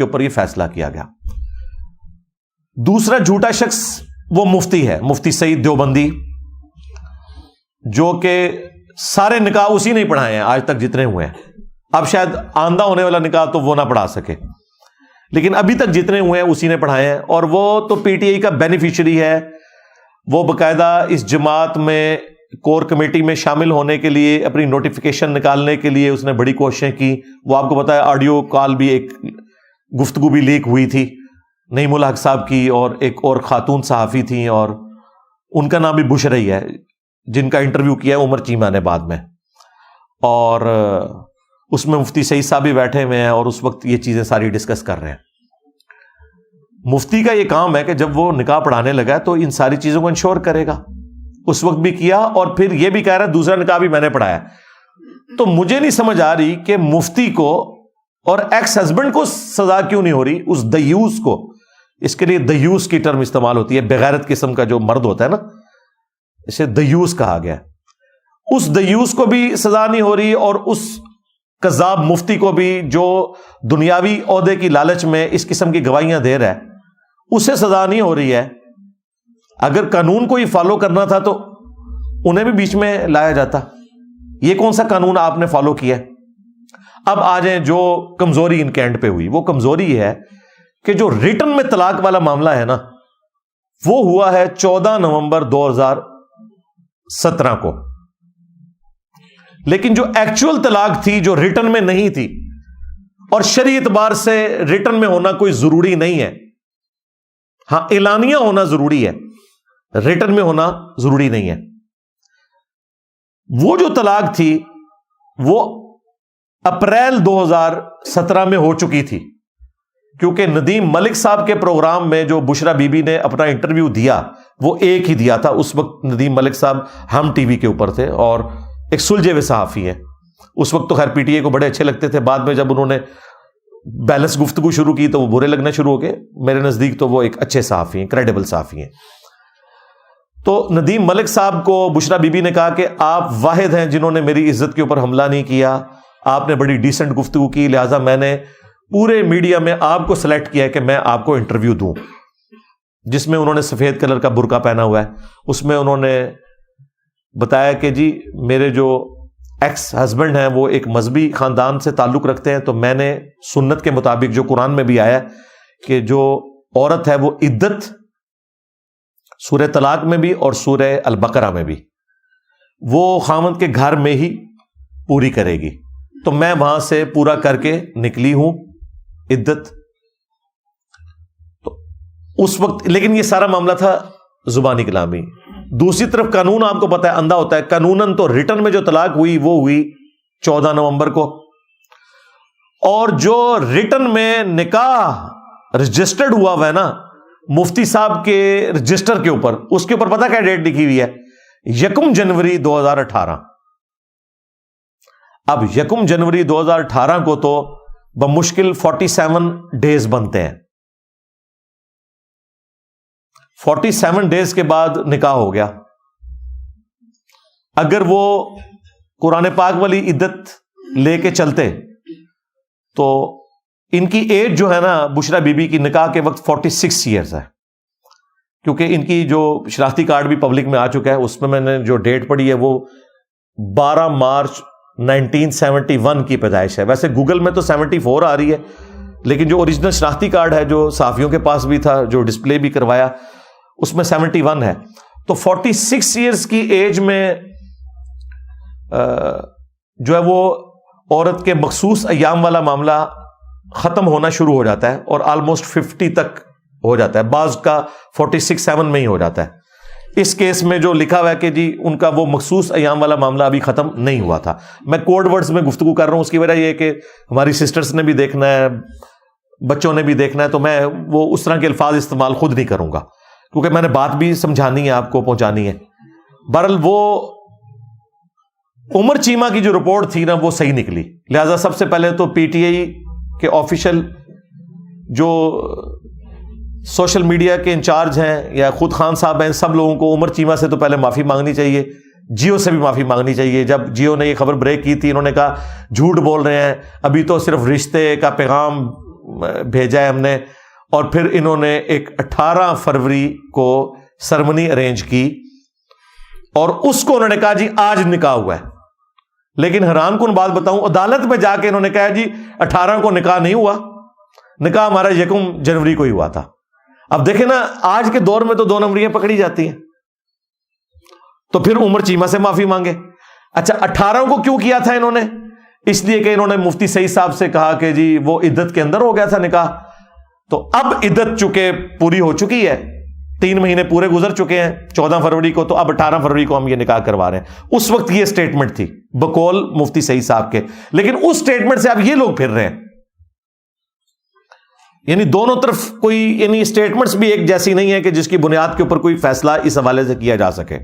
کے اوپر یہ فیصلہ کیا گیا. دوسرا جھوٹا شخص وہ مفتی ہے, مفتی سعید دیوبندی, جو کہ سارے نکاح اسی نے پڑھائے ہیں آج تک جتنے ہوئے ہیں. اب شاید آندہ ہونے والا نکاح تو وہ نہ پڑھا سکے, لیکن ابھی تک جتنے ہوئے ہیں اسی نے پڑھائے ہیں. اور وہ تو پی ٹی آئی کا بینیفیشری ہے. وہ باقاعدہ اس جماعت میں کور کمیٹی میں شامل ہونے کے لیے اپنی نوٹیفیکیشن نکالنے کے لیے اس نے بڑی کوششیں کی. وہ آپ کو پتا ہے آڈیو کال بھی, ایک گفتگو بھی لیک ہوئی تھی نعیم الحق صاحب کی, اور ایک اور خاتون صحافی تھیں, اور ان کا نام بھی بشرا ہی ہے, جن کا انٹرویو کیا ہے عمر چیمہ نے بعد میں. اور اس میں مفتی سعید صاحب بھی بیٹھے ہوئے ہیں, اور اس وقت یہ چیزیں ساری ڈسکس کر رہے ہیں. مفتی کا یہ کام ہے کہ جب وہ نکاح پڑھانے لگا تو ان ساری چیزوں کو انشور کرے گا. اس وقت بھی کیا, اور پھر یہ بھی کہہ رہا ہے دوسرا نکاح بھی میں نے پڑھایا. تو مجھے نہیں سمجھ آ رہی کہ مفتی کو اور ایکس ہسبینڈ کو سزا کیوں نہیں ہو رہی, اس دیوس کو. اس کے لیے دیوس کی ٹرم استعمال ہوتی ہے, بغیرت قسم کا جو مرد ہوتا ہے نا, اسے دیوس کہا گیا. اس دیوس کو بھی سزا نہیں ہو رہی, اور اس کذاب مفتی کو بھی جو دنیاوی عہدے کی لالچ میں اس قسم کی گواہیاں دے رہا ہے, اسے سزا نہیں ہو رہی ہے. اگر قانون کو ہی فالو کرنا تھا تو انہیں بھی بیچ میں لایا جاتا. یہ کون سا قانون آپ نے فالو کیا؟ اب آ جائیں جو کمزوری ان کے اینڈ پہ ہوئی. وہ کمزوری ہے کہ جو ریٹن میں طلاق والا معاملہ ہے نا, وہ ہوا ہے 14 نومبر 2017 کو. لیکن جو ایکچوئل طلاق تھی, جو ریٹن میں نہیں تھی, اور شرعی اعتبار سے ریٹن میں ہونا کوئی ضروری نہیں ہے, ہاں اعلانیہ ہونا ضروری ہے, ریٹن میں ہونا ضروری نہیں ہے. وہ جو طلاق تھی وہ اپریل 2017 میں ہو چکی تھی, کیونکہ ندیم ملک صاحب کے پروگرام میں جو بشرا بی بی نے اپنا انٹرویو دیا وہ ایک ہی دیا تھا. اس وقت ندیم ملک صاحب ہم ٹی وی کے اوپر تھے اور ایک سلجھے ہوئے صحافی ہیں. اس وقت تو خیر پی ٹی اے کو بڑے اچھے لگتے تھے, بعد میں جب انہوں نے بیلنس گفتگو شروع کی تو وہ برے لگنا شروع ہو گئے. میرے نزدیک تو وہ ایک اچھے صحافی ہیں, کریڈیبل صحافی ہیں. تو ندیم ملک صاحب کو بشرا بی بی نے کہا کہ آپ واحد ہیں جنہوں نے میری عزت کے اوپر حملہ نہیں کیا, آپ نے بڑی ڈیسنٹ گفتگو کی, لہٰذا میں نے پورے میڈیا میں آپ کو سلیکٹ کیا ہے کہ میں آپ کو انٹرویو دوں. جس میں انہوں نے سفید کلر کا برقع پہنا ہوا ہے. اس میں انہوں نے بتایا کہ جی میرے جو ایکس ہسبینڈ ہیں وہ ایک مذہبی خاندان سے تعلق رکھتے ہیں, تو میں نے سنت کے مطابق جو قرآن میں بھی آیا ہے کہ جو عورت ہے وہ عدت سورہ طلاق میں بھی اور سورہ البقرہ میں بھی وہ خاوند کے گھر میں ہی پوری کرے گی, تو میں وہاں سے پورا کر کے نکلی ہوں عدت. تو اس وقت لیکن یہ سارا معاملہ تھا زبانی کلامی. دوسری طرف قانون آپ کو پتا ہے اندھا ہوتا ہے. قانوناً تو ریٹن میں جو طلاق ہوئی وہ ہوئی 14 نومبر کو, اور جو ریٹن میں نکاح رجسٹرڈ ہوا ہے نا مفتی صاحب کے رجسٹر کے اوپر, اس کے اوپر پتا کیا ڈیٹ لکھی ہوئی ہے؟ 1 جنوری 2018. اب 1 جنوری 2018 کو تو بمشکل 47 ڈیز بنتے ہیں. 47 ڈیز کے بعد نکاح ہو گیا. اگر وہ قرآن پاک والی عدت لے کے چلتے تو ان کی ایج جو ہے نا بشرا بی بی کی نکاح کے وقت 46 ایئرز ہے, کیونکہ ان کی جو شناختی کارڈ بھی پبلک میں آ چکا ہے. اس میں نے جو ڈیٹ پڑھی ہے وہ 12 مارچ 1971 کی پیدائش ہے. ویسے گوگل میں تو 74 آ رہی ہے, لیکن جو اوریجنل شناختی کارڈ ہے جو صحافیوں کے پاس بھی تھا, جو ڈسپلے بھی کروایا, اس میں 71 ہے. تو 46 ایئرز کی ایج میں جو ہے وہ عورت کے مخصوص ایام والا معاملہ ختم ہونا شروع ہو جاتا ہے, اور آلموسٹ 50 تک ہو جاتا ہے. بعض کا 46-7 میں ہی ہو جاتا ہے. اس کیس میں جو لکھا ہوا ہے کہ جی ان کا وہ مخصوص ایام والا معاملہ ابھی ختم نہیں ہوا تھا. میں کوڈ ورڈز میں گفتگو کر رہا ہوں, اس کی وجہ یہ ہے کہ ہماری سسٹرز نے بھی دیکھنا ہے, بچوں نے بھی دیکھنا ہے, تو میں وہ اس طرح کے الفاظ استعمال خود نہیں کروں گا, کیونکہ میں نے بات بھی سمجھانی ہے, آپ کو پہنچانی ہے. بہرحال وہ عمر چیمہ کی جو رپورٹ تھی نا وہ صحیح نکلی. لہذا سب سے پہلے تو پی ٹی آئی کے آفیشل جو سوشل میڈیا کے انچارج ہیں یا خود خان صاحب ہیں, سب لوگوں کو عمر چیمہ سے تو پہلے معافی مانگنی چاہیے, جیو سے بھی معافی مانگنی چاہیے. جب جیو نے یہ خبر بریک کی تھی انہوں نے کہا جھوٹ بول رہے ہیں, ابھی تو صرف رشتے کا پیغام بھیجا ہے ہم نے, اور پھر انہوں نے ایک 18 فروری کو سرمنی ارینج کی, اور اس کو انہوں نے کہا جی آج نکاح ہوا ہے. لیکن حیران کن بات بتاؤں, عدالت میں جا کے انہوں نے کہا جی 18 کو نکاح نہیں ہوا, نکاح ہمارا 1 جنوری کو ہی ہوا تھا. اب دیکھیں نا, آج کے دور میں تو 2 نمبریاں پکڑی جاتی ہیں. تو پھر عمر چیمہ سے معافی مانگے. اچھا 18 کو کیوں کیا تھا انہوں نے؟ اس لیے کہ انہوں نے مفتی سعید صاحب سے کہا کہ جی وہ عدت کے اندر ہو گیا تھا نکاح, تو اب عدت چکے پوری ہو چکی ہے, 3 مہینے پورے گزر چکے ہیں 14 فروری کو, تو اب 18 فروری کو ہم یہ نکاح کروا رہے ہیں. اس وقت یہ سٹیٹمنٹ تھی بقول مفتی سعید صاحب کے, لیکن اس سٹیٹمنٹ سے اب یہ لوگ پھر رہے ہیں. یعنی دونوں طرف کوئی, یعنی سٹیٹمنٹس بھی ایک جیسی نہیں ہے کہ جس کی بنیاد کے اوپر کوئی فیصلہ اس حوالے سے کیا جا سکے.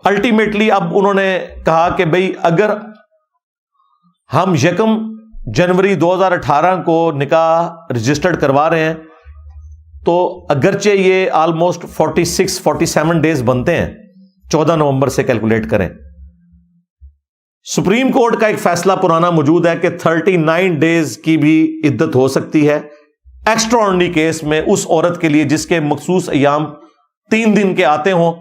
الٹیمیٹلی اب انہوں نے کہا کہ بھئی اگر ہم 1 جنوری 2018 کو نکاح رجسٹرڈ کروا رہے ہیں, تو اگرچہ یہ آلموسٹ 47 ڈیز بنتے ہیں, 14 نومبر سے کیلکولیٹ کریں. سپریم کورٹ کا ایک فیصلہ پرانا موجود ہے کہ 39 ڈیز کی بھی عدت ہو سکتی ہے ایکسٹرا آرڈنری کیس میں, اس عورت کے لیے جس کے مخصوص ایام 3 دن کے آتے ہوں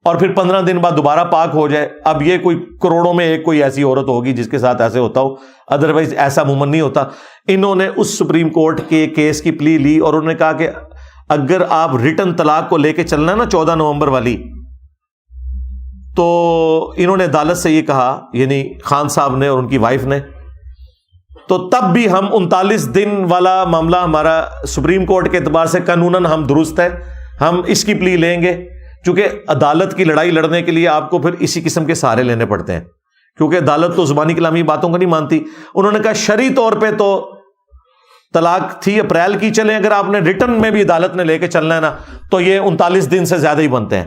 اور پھر 15 دن بعد دوبارہ پاک ہو جائے. اب یہ کوئی کروڑوں میں ایک کوئی ایسی عورت ہوگی جس کے ساتھ ایسے ہوتا ہو, ادروائز ایسا عموماً نہیں ہوتا. انہوں نے اس سپریم کورٹ کے کیس کی پلی لی اور انہوں نے کہا کہ اگر آپ ریٹن طلاق کو لے کے چلنا ہے نا 14 نومبر والی, تو انہوں نے عدالت سے یہ کہا, یعنی خان صاحب نے اور ان کی وائف نے, تو تب بھی ہم 39 دن والا معاملہ ہمارا سپریم کورٹ کے اعتبار سے قانوناً ہم درست ہے, ہم اس کی پلی لیں گے. چونکہ عدالت کی لڑائی لڑنے کے لیے آپ کو پھر اسی قسم کے سہارے لینے پڑتے ہیں, کیونکہ عدالت تو زبانی کلامی باتوں کو نہیں مانتی. انہوں نے کہا شرعی طور پہ تو طلاق تھی اپریل کی, چلیں اگر آپ نے ریٹرن میں بھی عدالت نے لے کے چلنا ہے نا, تو یہ 39 دن سے زیادہ ہی بنتے ہیں.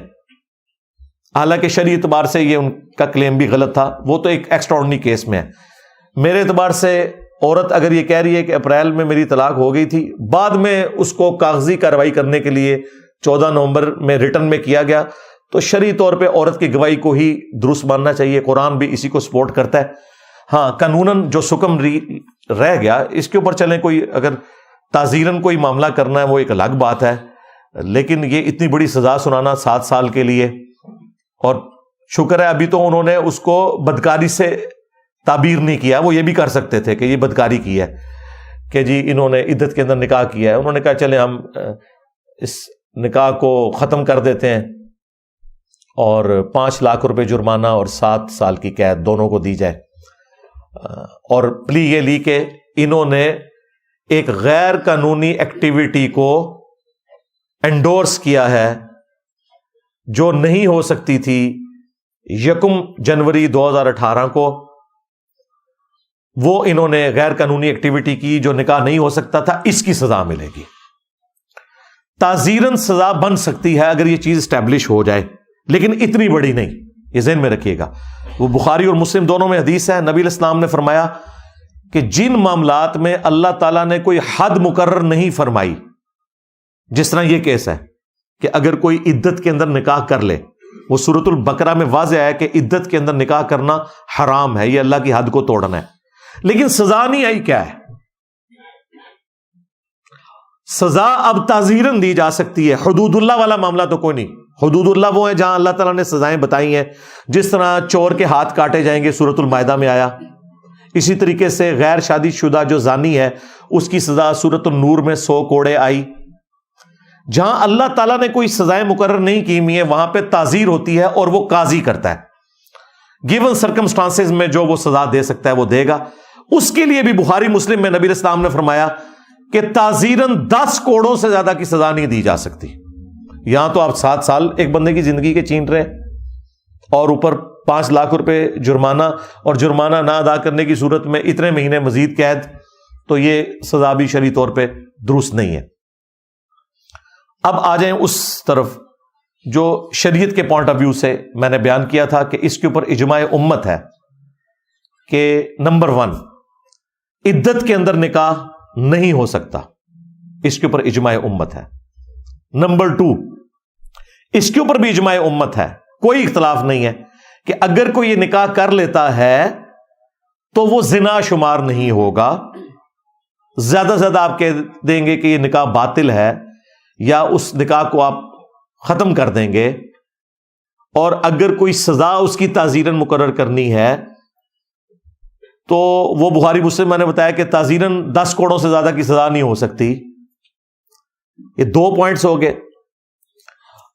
حالانکہ شرعی اعتبار سے یہ ان کا کلیم بھی غلط تھا, وہ تو ایک ایکسٹرا آرڈنری کیس میں ہے. میرے اعتبار سے عورت اگر یہ کہہ رہی ہے کہ اپریل میں میری طلاق ہو گئی تھی, بعد میں اس کو کاغذی کارروائی کرنے کے لیے 14 نومبر میں ریٹرن میں کیا گیا, تو شرعی طور پہ عورت کی گواہی کو ہی درست ماننا چاہیے. قرآن بھی اسی کو سپورٹ کرتا ہے. ہاں قانوناً جو سکم رہ گیا اس کے اوپر چلیں, کوئی اگر تعزیراً کوئی معاملہ کرنا ہے وہ ایک الگ بات ہے, لیکن یہ اتنی بڑی سزا سنانا 7 سال کے لیے, اور شکر ہے ابھی تو انہوں نے اس کو بدکاری سے تعبیر نہیں کیا. وہ یہ بھی کر سکتے تھے کہ یہ بدکاری کی ہے کہ جی انہوں نے عدت کے اندر نکاح کیا ہے. انہوں نے کہا چلیں ہم اس نکاح کو ختم کر دیتے ہیں اور 5 لاکھ روپے جرمانہ اور 7 سال کی قید دونوں کو دی جائے. اور پلی یہ لی کہ انہوں نے ایک غیر قانونی ایکٹیویٹی کو انڈورس کیا ہے جو نہیں ہو سکتی تھی 1 جنوری 2018 کو. وہ انہوں نے غیر قانونی ایکٹیویٹی کی جو نکاح نہیں ہو سکتا تھا, اس کی سزا ملے گی. تعزیراً سزا بن سکتی ہے اگر یہ چیز اسٹیبلش ہو جائے, لیکن اتنی بڑی نہیں, یہ ذہن میں رکھیے گا. وہ بخاری اور مسلم دونوں میں حدیث ہے, نبی علیہ السلام نے فرمایا کہ جن معاملات میں اللہ تعالیٰ نے کوئی حد مقرر نہیں فرمائی, جس طرح یہ کیس ہے کہ اگر کوئی عدت کے اندر نکاح کر لے, وہ سورۃ البقرہ میں واضح ہے کہ عدت کے اندر نکاح کرنا حرام ہے, یہ اللہ کی حد کو توڑنا ہے, لیکن سزا نہیں آئی. کیا ہے سزا؟ اب تعزیراً دی جا سکتی ہے. حدود اللہ والا معاملہ تو کوئی نہیں. حدود اللہ وہ ہیں جہاں اللہ تعالیٰ نے سزائیں بتائی ہیں, جس طرح چور کے ہاتھ کاٹے جائیں گے سورۃ المائدہ میں آیا, اسی طریقے سے غیر شادی شدہ جو زانی ہے اس کی سزا سورۃ النور میں 100 کوڑے آئی. جہاں اللہ تعالیٰ نے کوئی سزائیں مقرر نہیں کی ہوئی ہیں وہاں پہ تعزیر ہوتی ہے اور وہ قاضی کرتا ہے. گیون سرکمسٹانسز میں جو وہ سزا دے سکتا ہے وہ دے گا. اس کے لیے بھی بخاری مسلم میں نبی علیہ السلام نے فرمایا کہ تعزیراً 10 کوڑوں سے زیادہ کی سزا نہیں دی جا سکتی. یہاں تو آپ 7 سال ایک بندے کی زندگی کے چھین رہے اور اوپر 5 لاکھ روپے جرمانہ, اور جرمانہ نہ ادا کرنے کی صورت میں اتنے مہینے مزید قید, تو یہ سزا بھی شرعی طور پہ درست نہیں ہے. اب آ جائیں اس طرف جو شریعت کے پوائنٹ آف ویو سے میں نے بیان کیا تھا کہ اس کے اوپر اجماع امت ہے کہ نمبر 1 عدت کے اندر نکاح نہیں ہو سکتا, اس کے اوپر اجماع امت ہے. نمبر 2 اس کے اوپر بھی اجماع امت ہے, کوئی اختلاف نہیں ہے کہ اگر کوئی یہ نکاح کر لیتا ہے تو وہ زنا شمار نہیں ہوگا, زیادہ سے زیادہ آپ کہہ دیں گے کہ یہ نکاح باطل ہے یا اس نکاح کو آپ ختم کر دیں گے، اور اگر کوئی سزا اس کی تعزیراً مقرر کرنی ہے تو وہ بخاری مسلم میں نے بتایا کہ تعزیراً 10 کوڑوں سے زیادہ کی سزا نہیں ہو سکتی۔ یہ 2 پوائنٹس ہو گئے۔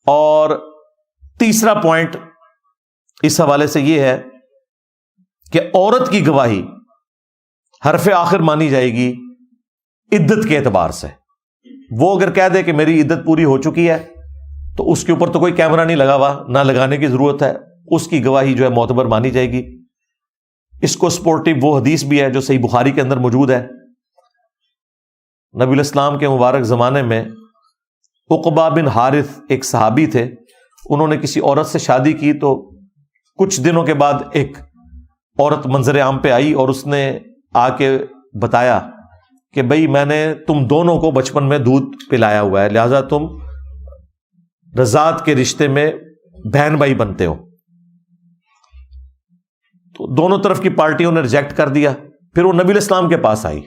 اور تیسرا پوائنٹ اس حوالے سے یہ ہے کہ عورت کی گواہی حرف آخر مانی جائے گی عدت کے اعتبار سے۔ وہ اگر کہہ دے کہ میری عدت پوری ہو چکی ہے تو اس کے اوپر تو کوئی کیمرہ نہیں لگا ہوا، نہ لگانے کی ضرورت ہے، اس کی گواہی جو ہے معتبر مانی جائے گی۔ اس کو سپورٹیو وہ حدیث بھی ہے جو صحیح بخاری کے اندر موجود ہے۔ نبی الاسلام کے مبارک زمانے میں عقبہ بن حارث ایک صحابی تھے، انہوں نے کسی عورت سے شادی کی تو کچھ دنوں کے بعد ایک عورت منظر عام پہ آئی اور اس نے آ کے بتایا کہ بھئی میں نے تم دونوں کو بچپن میں دودھ پلایا ہوا ہے، لہذا تم رضاعت کے رشتے میں بہن بھائی بنتے ہو۔ تو دونوں طرف کی پارٹیوں نے ریجیکٹ کر دیا۔ پھر وہ نبی الاسلام کے پاس آئی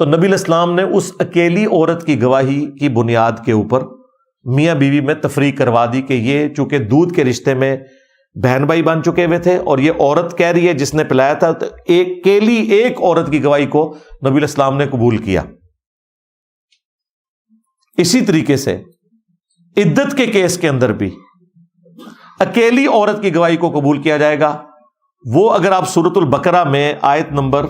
تو نبی الاسلام نے اس اکیلی عورت کی گواہی کی بنیاد کے اوپر میاں بیوی میں تفریق کروا دی کہ یہ چونکہ دودھ کے رشتے میں بہن بھائی بن چکے ہوئے تھے اور یہ عورت کہہ رہی ہے جس نے پلایا تھا، تو اکیلی ایک عورت کی گواہی کو نبی الاسلام نے قبول کیا۔ اسی طریقے سے عدت کے کیس کے اندر بھی اکیلی عورت کی گواہی کو قبول کیا جائے گا۔ وہ اگر آپ سورۃ البقرہ میں آیت نمبر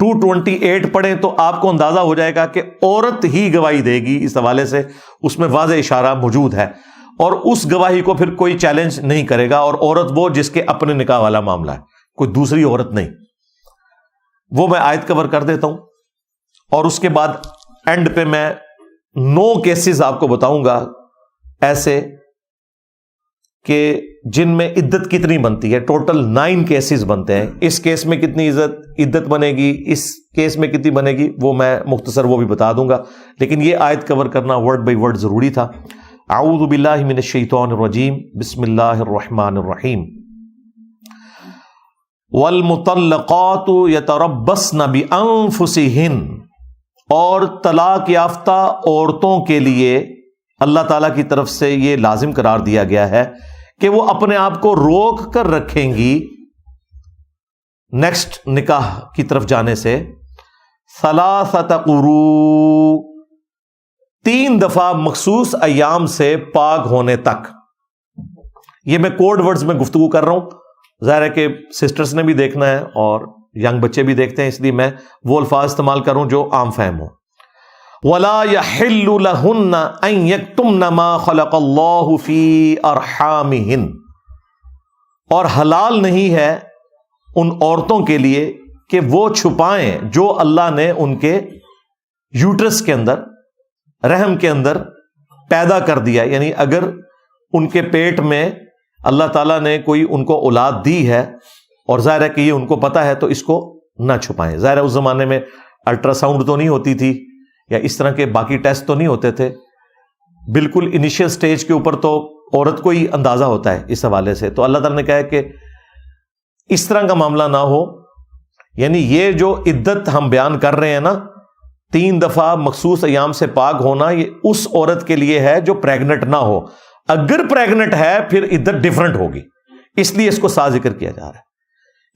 228 پڑھیں تو آپ کو اندازہ ہو جائے گا کہ عورت ہی گواہی دے گی۔ اس حوالے سے اس میں واضح اشارہ موجود ہے، اور اس گواہی کو پھر کوئی چیلنج نہیں کرے گا، اور عورت وہ جس کے اپنے نکاح والا معاملہ ہے، کوئی دوسری عورت نہیں۔ وہ میں آیت کور کر دیتا ہوں، اور اس کے بعد اینڈ پہ میں 9 کیسز آپ کو بتاؤں گا ایسے کہ جن میں عدت کتنی بنتی ہے۔ ٹوٹل 9 کیسز بنتے ہیں۔ اس کیس میں کتنی عدت بنے گی، اس کیس میں کتنی بنے گی، وہ میں مختصر وہ بھی بتا دوں گا، لیکن یہ آیت کور کرنا ورڈ بائی ورڈ ضروری تھا۔ اعوذ باللہ من الشیطان الرجیم، بسم اللہ الرحمن الرحیم۔ والمطلقات یتربصن بانفسہن، اور طلاق یافتہ عورتوں کے لیے اللہ تعالیٰ کی طرف سے یہ لازم قرار دیا گیا ہے کہ وہ اپنے آپ کو روک کر رکھیں گی نیکسٹ نکاح کی طرف جانے سے، ثلاثۃ قروء، 3 دفعہ مخصوص ایام سے پاک ہونے تک۔ یہ میں کوڈ ورڈز میں گفتگو کر رہا ہوں، ظاہر ہے کہ سسٹرز نے بھی دیکھنا ہے اور ینگ بچے بھی دیکھتے ہیں، اس لیے میں وہ الفاظ استعمال کروں جو عام فہم ہو۔ وَلَا يَحِلُّ لَهُنَّ أَن يَكْتُمْنَ مَا خَلَقَ اللَّهُ فِي أَرْحَامِهِنَّ، اور حلال نہیں ہے ان عورتوں کے لیے کہ وہ چھپائیں جو اللہ نے ان کے یوٹرس کے اندر، رحم کے اندر پیدا کر دیا، یعنی اگر ان کے پیٹ میں اللہ تعالیٰ نے کوئی ان کو اولاد دی ہے اور ظاہر ہے کہ یہ ان کو پتا ہے تو اس کو نہ چھپائیں۔ ظاہر ہے اس زمانے میں الٹرا ساؤنڈ تو نہیں ہوتی تھی یا اس طرح کے باقی ٹیسٹ تو نہیں ہوتے تھے، بالکل انیشیل سٹیج کے اوپر تو عورت کو ہی اندازہ ہوتا ہے اس حوالے سے، تو اللہ تعالیٰ نے کہا ہے کہ اس طرح کا معاملہ نہ ہو۔ یعنی یہ جو عدت ہم بیان کر رہے ہیں نا، 3 دفعہ مخصوص ایام سے پاک ہونا، یہ اس عورت کے لیے ہے جو پریگنٹ نہ ہو۔ اگر پریگنٹ ہے پھر عدت ڈیفرنٹ ہوگی، اس لیے اس کو ساتھ ذکر کیا جا رہا ہے۔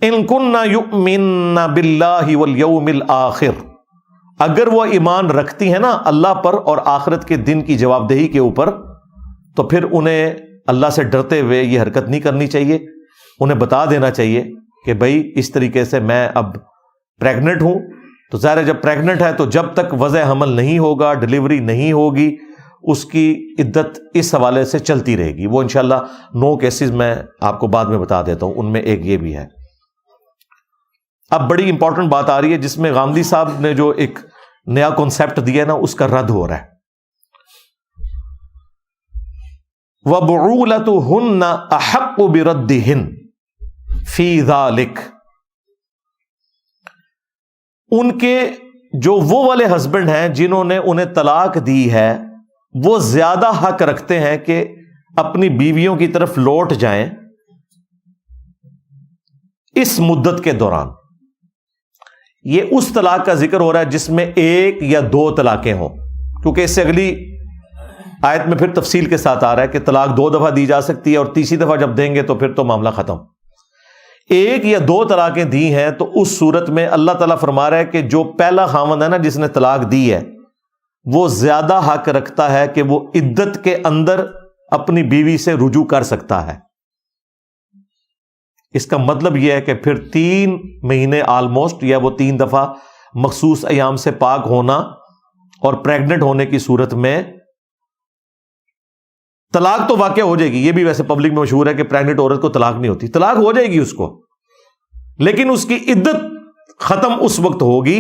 ان کننا یؤمنن باللہ والیوم الآخر، اگر وہ ایمان رکھتی ہیں نا اللہ پر اور آخرت کے دن کی جواب دہی کے اوپر، تو پھر انہیں اللہ سے ڈرتے ہوئے یہ حرکت نہیں کرنی چاہیے۔ انہیں بتا دینا چاہیے کہ بھائی اس طریقے سے میں اب پریگنٹ ہوں، تو ظاہر ہے جب پریگنٹ ہے تو جب تک وضع حمل نہیں ہوگا، ڈلیوری نہیں ہوگی، اس کی عدت اس حوالے سے چلتی رہے گی۔ وہ انشاءاللہ 9 کیسز میں آپ کو بعد میں بتا دیتا ہوں، ان میں ایک یہ بھی ہے۔ اب بڑی امپورٹنٹ بات آ رہی ہے جس میں غامدی صاحب نے جو ایک نیا کانسیپٹ دیا نا، اس کا رد ہو رہا ہے۔ وَبُعُولَتُهُنَّ أَحَقُّ بِرَدِّهِنَّ فِي ذَلِكَ، ان کے جو وہ والے ہسبینڈ ہیں جنہوں نے انہیں طلاق دی ہے، وہ زیادہ حق رکھتے ہیں کہ اپنی بیویوں کی طرف لوٹ جائیں اس مدت کے دوران۔ یہ اس طلاق کا ذکر ہو رہا ہے جس میں ایک یا دو طلاقیں ہوں، کیونکہ اس سے اگلی آیت میں پھر تفصیل کے ساتھ آ رہا ہے کہ طلاق 2 دفعہ دی جا سکتی ہے، اور تیسری دفعہ جب دیں گے تو پھر تو معاملہ ختم۔ ایک یا دو طلاقیں دی ہیں تو اس صورت میں اللہ تعالیٰ فرما رہا ہے کہ جو پہلا خاوند ہے نا جس نے طلاق دی ہے، وہ زیادہ حق رکھتا ہے کہ وہ عدت کے اندر اپنی بیوی سے رجوع کر سکتا ہے۔ اس کا مطلب یہ ہے کہ پھر 3 مہینے آلموسٹ، یا وہ 3 دفعہ مخصوص ایام سے پاک ہونا اور پریگننٹ ہونے کی صورت میں طلاق تو واقع ہو جائے گی۔ یہ بھی ویسے پبلک میں مشہور ہے کہ پریگننٹ عورت کو طلاق نہیں ہوتی، طلاق ہو جائے گی اس کو، لیکن اس کی عدت ختم اس وقت ہوگی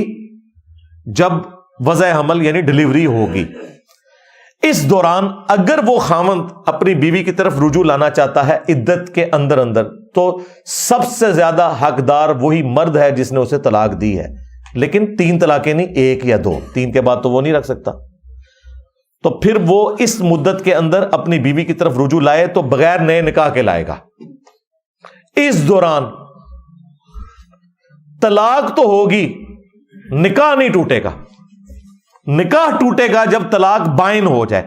جب وضع حمل یعنی ڈلیوری ہوگی۔ اس دوران اگر وہ خاوند اپنی بیوی کی طرف رجوع لانا چاہتا ہے عدت کے اندر تو سب سے زیادہ حقدار وہی مرد ہے جس نے اسے طلاق دی ہے، لیکن 3 طلاقیں نہیں، 1 یا 2، 3 کے بعد تو وہ نہیں رکھ سکتا۔ تو پھر وہ اس مدت کے اندر اپنی بیوی کی طرف رجوع لائے تو بغیر نئے نکاح کے لائے گا۔ اس دوران طلاق تو ہوگی، نکاح نہیں ٹوٹے گا۔ نکاح ٹوٹے گا جب طلاق بائن ہو جائے۔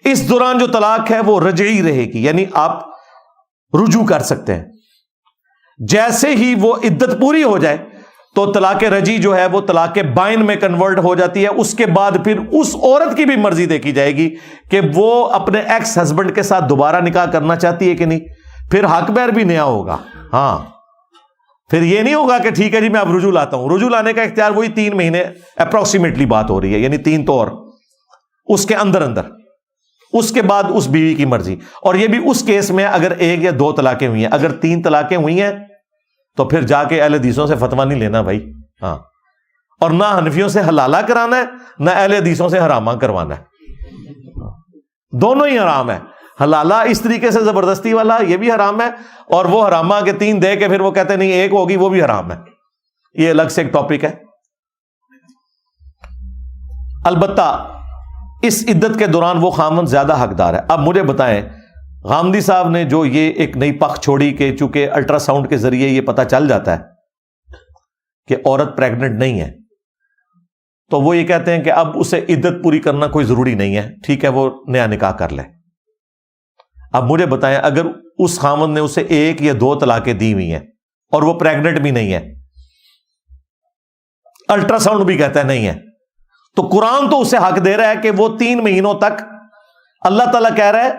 اس دوران جو طلاق ہے وہ رجعی رہے گی، یعنی آپ رجوع کر سکتے ہیں۔ جیسے ہی وہ عدت پوری ہو جائے تو طلاق رجعی جو ہے وہ طلاق بائن میں کنورٹ ہو جاتی ہے۔ اس کے بعد پھر اس عورت کی بھی مرضی دیکھی جائے گی کہ وہ اپنے ایکس ہسبینڈ کے ساتھ دوبارہ نکاح کرنا چاہتی ہے کہ نہیں، پھر حق بیر بھی نیا ہوگا۔ ہاں، پھر یہ نہیں ہوگا کہ ٹھیک ہے جی میں اب رجوع لاتا ہوں۔ رجوع لانے کا اختیار وہی 3 مہینے اپروکسیمیٹلی بات ہو رہی ہے، یعنی 3 تو اور اس کے اندر اس کے بعد اس بیوی کی مرضی۔ اور یہ بھی اس کیس میں اگر 1 یا 2 طلاقیں ہوئی ہیں۔ اگر 3 طلاقیں ہوئی ہیں تو پھر جا کے اہل حدیثوں سے فتویٰ نہیں لینا بھائی، ہاں، اور نہ حنفیوں سے حلالہ کرانا ہے نہ اہل حدیثوں سے حرامہ کروانا ہے، دونوں ہی حرام ہے۔ حلالہ اس طریقے سے زبردستی والا یہ بھی حرام ہے، اور وہ حرامہ کے 3 دے کے پھر وہ کہتے نہیں 1 ہوگی، وہ بھی حرام ہے۔ یہ الگ سے ایک ٹاپک ہے۔ البتہ اس عدت کے دوران وہ خامند زیادہ حقدار ہے۔ اب مجھے بتائیں، غامدی صاحب نے جو یہ ایک نئی پخ چھوڑی کہ چونکہ الٹرا ساؤنڈ کے ذریعے یہ پتہ چل جاتا ہے کہ عورت پریگننٹ نہیں ہے، تو وہ یہ کہتے ہیں کہ اب اسے عدت پوری کرنا کوئی ضروری نہیں ہے، ٹھیک ہے وہ نیا نکاح کر لے۔ اب مجھے بتائیں، اگر اس خامند نے اسے 1 یا 2 طلاقیں دی ہوئی ہیں اور وہ پریگننٹ بھی نہیں ہے، الٹرا ساؤنڈ بھی کہتا ہے نہیں ہے، تو قرآن تو اسے حق دے رہا ہے کہ وہ 3 مہینوں تک، اللہ تعالیٰ کہہ رہا ہے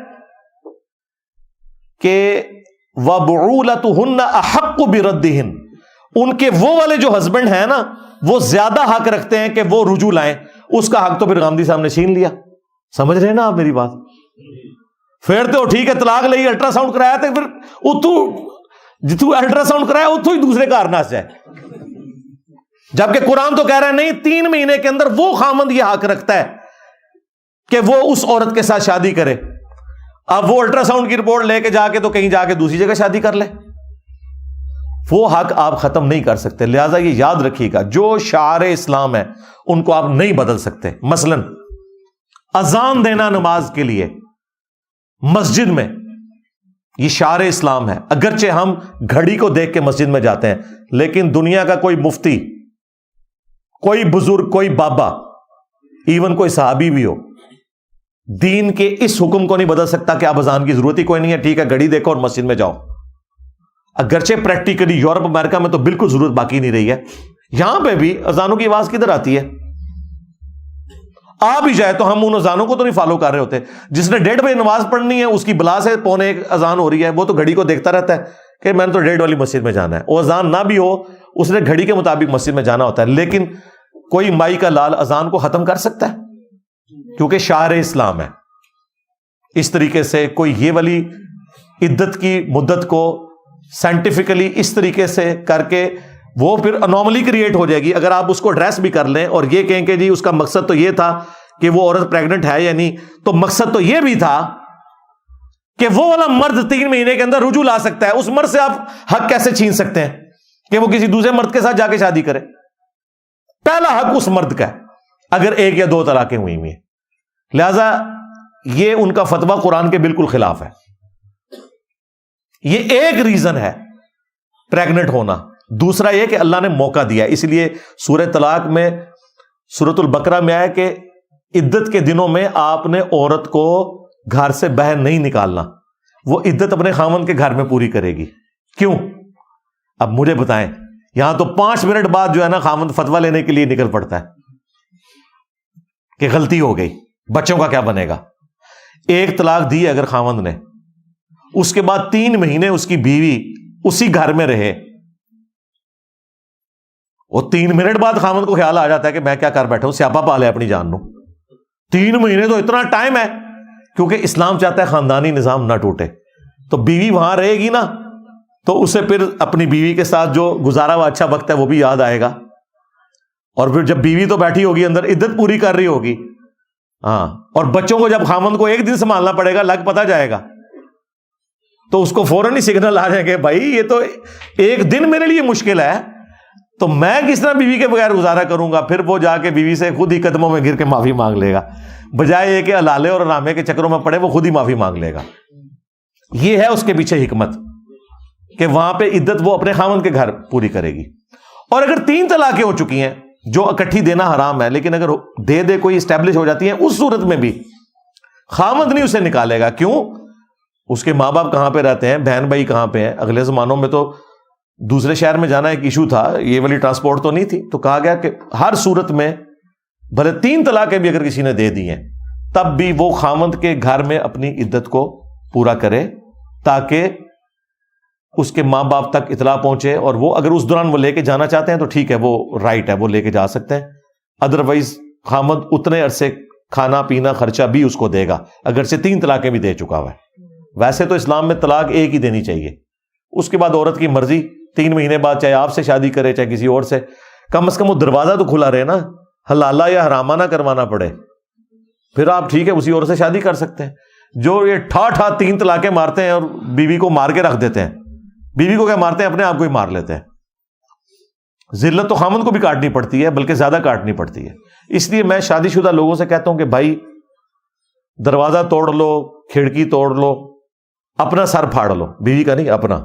کہ وَبُعُولَتُهُنَّ أَحَقُّ بِرَدِّهِنَّ، ان کے وہ والے جو ہسبینڈ ہیں نا وہ زیادہ حق رکھتے ہیں کہ وہ رجوع لائیں۔ اس کا حق تو پھر غامدی صاحب نے چھین لیا۔ سمجھ رہے ہیں نا آپ میری بات؟ پھر تو ٹھیک ہے طلاق لئی، الٹرا ساؤنڈ کرایا تو پھر اتو جتو الٹرا ساؤنڈ کرایا اتو ہی دوسرے کار نہ جائے، جبکہ قرآن تو کہہ رہا ہے نہیں، 3 مہینے کے اندر وہ خامند یہ حق رکھتا ہے کہ وہ اس عورت کے ساتھ شادی کرے۔ اب وہ الٹرا ساؤنڈ کی رپورٹ لے کے جا کے تو کہیں جا کے دوسری جگہ شادی کر لے، وہ حق آپ ختم نہیں کر سکتے۔ لہذا یہ یاد رکھیے گا، جو شعائر اسلام ہے ان کو آپ نہیں بدل سکتے۔ مثلا اذان دینا نماز کے لیے مسجد میں، یہ شعائر اسلام ہے۔ اگرچہ ہم گھڑی کو دیکھ کے مسجد میں جاتے ہیں، لیکن دنیا کا کوئی مفتی، کوئی بزرگ، کوئی بابا، ایون کوئی صحابی بھی ہو، دین کے اس حکم کو نہیں بدل سکتا کہ اب اذان کی ضرورت ہی کوئی نہیں ہے، ٹھیک ہے گھڑی دیکھو اور مسجد میں جاؤ۔ اگرچہ پریکٹیکلی یورپ امریکہ میں تو بالکل ضرورت باقی نہیں رہی ہے، یہاں پہ بھی اذانوں کی آواز کدھر آتی ہے؟ آ بھی جائے تو ہم ان اذانوں کو تو نہیں فالو کر رہے ہوتے۔ جس نے 1:30 بجے نماز پڑھنی ہے اس کی بلا سے 1:45 اذان ہو رہی ہے، وہ تو گھڑی کو دیکھتا رہتا ہے کہ میں نے تو 1:30 والی مسجد میں جانا ہے۔ وہ اذان نہ بھی ہو، اس نے گھڑی کے مطابق مسجد میں جانا ہوتا ہے۔ لیکن کوئی مائی کا لال اذان کو ختم کر سکتا ہے؟ کیونکہ شعائر اسلام ہے۔ اس طریقے سے کوئی یہ والی عدت کی مدت کو سائنٹیفکلی اس طریقے سے کر کے وہ پھر انوملی کریٹ ہو جائے گی۔ اگر آپ اس کو ایڈریس بھی کر لیں اور یہ کہیں کہ جی اس کا مقصد تو یہ تھا کہ وہ عورت پریگننٹ ہے یا نہیں، تو مقصد تو یہ بھی تھا کہ وہ والا مرد 3 مہینے کے اندر رجوع لا سکتا ہے۔ اس مرد سے آپ حق کیسے چھین سکتے ہیں کہ وہ کسی دوسرے مرد کے ساتھ جا کے شادی کرے؟ پہلا حق اس مرد کا ہے اگر 1 یا 2 طلاقیں ہوئی ہیں۔ لہذا یہ ان کا فتویٰ قرآن کے بالکل خلاف ہے۔ یہ ایک ریزن ہے پریگننٹ ہونا، دوسرا یہ کہ اللہ نے موقع دیا، اس لیے سورہ طلاق میں سورۃ البقرہ میں آیا کہ عدت کے دنوں میں آپ نے عورت کو گھر سے باہر نہیں نکالنا، وہ عدت اپنے خاوند کے گھر میں پوری کرے گی۔ کیوں؟ اب مجھے بتائیں، یہاں تو 5 منٹ بعد جو ہے نا خاوند فتویٰ لینے کے لیے نکل پڑتا ہے کہ غلطی ہو گئی، بچوں کا کیا بنے گا۔ ایک طلاق دی اگر خاوند نے، اس کے بعد 3 مہینے اس کی بیوی اسی گھر میں رہے، وہ 3 منٹ بعد خاوند کو خیال آ جاتا ہے کہ میں کیا کر بیٹھا ہوں، سیاپا پالے اپنی جان نو۔ 3 مہینے تو اتنا ٹائم ہے، کیونکہ اسلام چاہتا ہے خاندانی نظام نہ ٹوٹے، تو بیوی وہاں رہے گی نا تو اسے پھر اپنی بیوی کے ساتھ جو گزارا ہوا اچھا وقت ہے وہ بھی یاد آئے گا، اور پھر جب بیوی تو بیٹھی ہوگی اندر عدت پوری کر رہی ہوگی، ہاں، اور بچوں کو جب خاوند کو ایک دن سنبھالنا پڑے گا، لگ پتا جائے گا، تو اس کو فوراً ہی سگنل آ جائیں گے بھائی یہ تو ایک دن میرے لیے مشکل ہے، تو میں کس طرح بیوی کے بغیر گزارا کروں گا۔ پھر وہ جا کے بیوی سے خود ہی قدموں میں گر کے معافی مانگ لے گا، بجائے یہ کہ حلالے اور حرامے کے چکروں میں پڑے وہ خود ہی معافی مانگ لے گا۔ یہ ہے اس کے پیچھے حکمت کہ وہاں پہ عدت وہ اپنے خاوند کے گھر پوری کرے گی۔ اور اگر 3 طلاقیں ہو چکی ہیں جو اکٹھی دینا حرام ہے، لیکن اگر دے کوئی اسٹیبلش ہو جاتی ہیں، اس صورت میں بھی خاوند نہیں اسے نکالے گا۔ کیوں؟ اس کے ماں باپ کہاں پہ رہتے ہیں، بہن بھائی کہاں پہ ہیں۔ اگلے زمانوں میں تو دوسرے شہر میں جانا ایک ایشو تھا، یہ والی ٹرانسپورٹ تو نہیں تھی، تو کہا گیا کہ ہر صورت میں بھلے 3 طلاقیں بھی اگر کسی نے دے دی ہیں تب بھی وہ خاوند کے گھر میں اپنی عدت کو پورا کرے، تاکہ اس کے ماں باپ تک اطلاع پہنچے، اور وہ اگر اس دوران وہ لے کے جانا چاہتے ہیں تو ٹھیک ہے، وہ رائٹ ہے، وہ لے کے جا سکتے ہیں۔ ادروائز خاوند اتنے عرصے کھانا پینا خرچہ بھی اس کو دے گا، اگرچہ 3 طلاقیں بھی دے چکا ہوا ہے۔ ویسے تو اسلام میں طلاق ایک ہی دینی چاہیے، اس کے بعد عورت کی مرضی، 3 مہینے بعد چاہے آپ سے شادی کرے چاہے کسی اور سے، کم از کم وہ دروازہ تو کھلا رہے نا، حلالہ یا حرامہ نہ کروانا پڑے، پھر آپ ٹھیک ہے اسی اور سے شادی کر سکتے ہیں۔ جو یہ ٹھا 3 طلاقیں مارتے ہیں اور بیوی کو مار کے رکھ دیتے ہیں، بیوی کو کیا مارتے ہیں، اپنے آپ کو ہی مار لیتے ہیں۔ ذلت تو خامن کو بھی کاٹنی پڑتی ہے، بلکہ زیادہ کاٹنی پڑتی ہے۔ اس لیے میں شادی شدہ لوگوں سے کہتا ہوں کہ بھائی دروازہ توڑ لو، کھڑکی توڑ لو، اپنا سر پھاڑ لو، بیوی کا نہیں اپنا،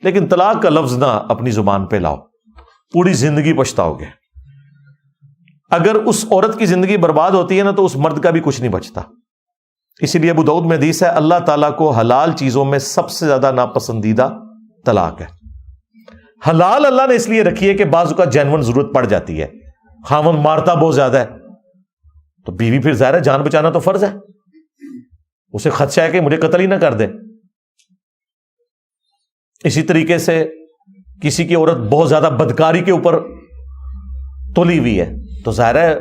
لیکن طلاق کا لفظ نہ اپنی زبان پہ لاؤ، پوری زندگی پچھتاؤ گے۔ اگر اس عورت کی زندگی برباد ہوتی ہے نا تو اس مرد کا بھی کچھ نہیں بچتا۔ اسی لیے ابو داؤد میں حدیث ہے، اللہ تعالیٰ کو حلال چیزوں میں سب سے زیادہ ناپسندیدہ طلاق ہے۔ حلال اللہ نے اس لیے رکھی ہے کہ بعض اوقات جینون ضرورت پڑ جاتی ہے، خاوند مارتا بہت زیادہ ہے تو بیوی پھر ظاہر ہے جان بچانا تو فرض ہے، اسے خدشہ ہے کہ مجھے قتل ہی نہ کر دے۔ اسی طریقے سے کسی کی عورت بہت زیادہ بدکاری کے اوپر تلی ہوئی ہے تو ظاہر ہے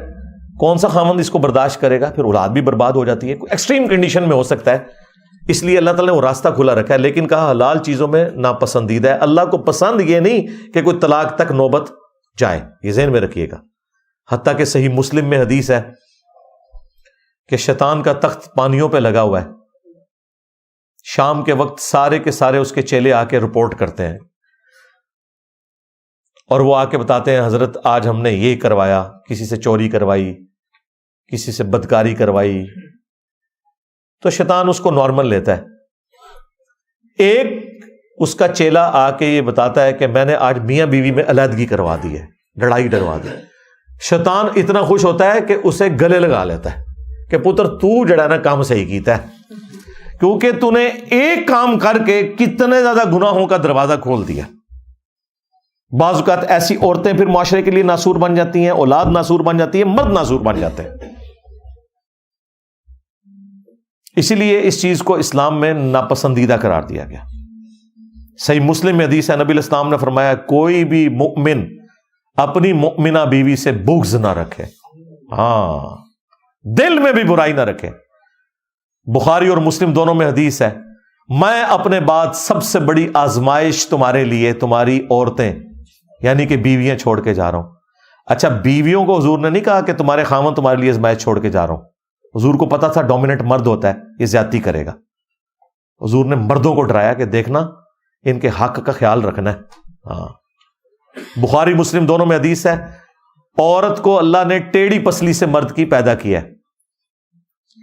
کون سا خاوند اس کو برداشت کرے گا، پھر اولاد بھی برباد ہو جاتی ہے، ایکسٹریم کنڈیشن میں ہو سکتا ہے۔ اس لیے اللہ تعالیٰ نے وہ راستہ کھلا رکھا ہے، لیکن کہا حلال چیزوں میں ناپسندیدہ ہے۔ اللہ کو پسند یہ نہیں کہ کوئی طلاق تک نوبت جائے، یہ ذہن میں رکھیے گا۔ حتیٰ کہ صحیح مسلم میں حدیث ہے کہ شیطان کا تخت پانیوں پہ لگا ہوا ہے، شام کے وقت سارے کے سارے اس کے چیلے آ کے رپورٹ کرتے ہیں، اور وہ آ کے بتاتے ہیں حضرت آج ہم نے یہ کروایا، کسی سے چوری کروائی، کسی سے بدکاری کروائی، تو شیطان اس کو نارمل لیتا ہے۔ ایک اس کا چیلا آ کے یہ بتاتا ہے کہ میں نے آج میاں بیوی میں علیحدگی کروا دی ہے، لڑائی ڈروا دی۔ شیطان اتنا خوش ہوتا ہے کہ اسے گلے لگا لیتا ہے کہ پتر تو جڑا نا کام صحیح کیتا ہے، کیونکہ تو نے ایک کام کر کے کتنے زیادہ گناہوں کا دروازہ کھول دیا۔ بعض اوقات ایسی عورتیں پھر معاشرے کے لیے ناسور بن جاتی ہیں، اولاد ناسور بن جاتی ہے، مرد ناسور بن جاتے ہیں۔ اسی لیے اس چیز کو اسلام میں ناپسندیدہ قرار دیا گیا۔ صحیح مسلم میں حدیث ہے، نبی الاسلام نے فرمایا کوئی بھی مؤمن اپنی مؤمنہ بیوی سے بغض نہ رکھے، ہاں دل میں بھی برائی نہ رکھے۔ بخاری اور مسلم دونوں میں حدیث ہے، میں اپنے بعد سب سے بڑی آزمائش تمہارے لیے تمہاری عورتیں یعنی کہ بیویاں چھوڑ کے جا رہا ہوں۔ اچھا بیویوں کو حضور نے نہیں کہا کہ تمہارے خاوند تمہارے لیے آزمائش چھوڑ کے جا رہا ہوں، حضور کو پتا تھا ڈومیننٹ مرد ہوتا ہے یہ زیادتی کرے گا، حضور نے مردوں کو ڈرایا کہ دیکھنا ان کے حق کا خیال رکھنا ہے۔ ہاں بخاری مسلم دونوں میں حدیث ہے، عورت کو اللہ نے ٹیڑھی پسلی سے مرد کی پیدا کیا ہے،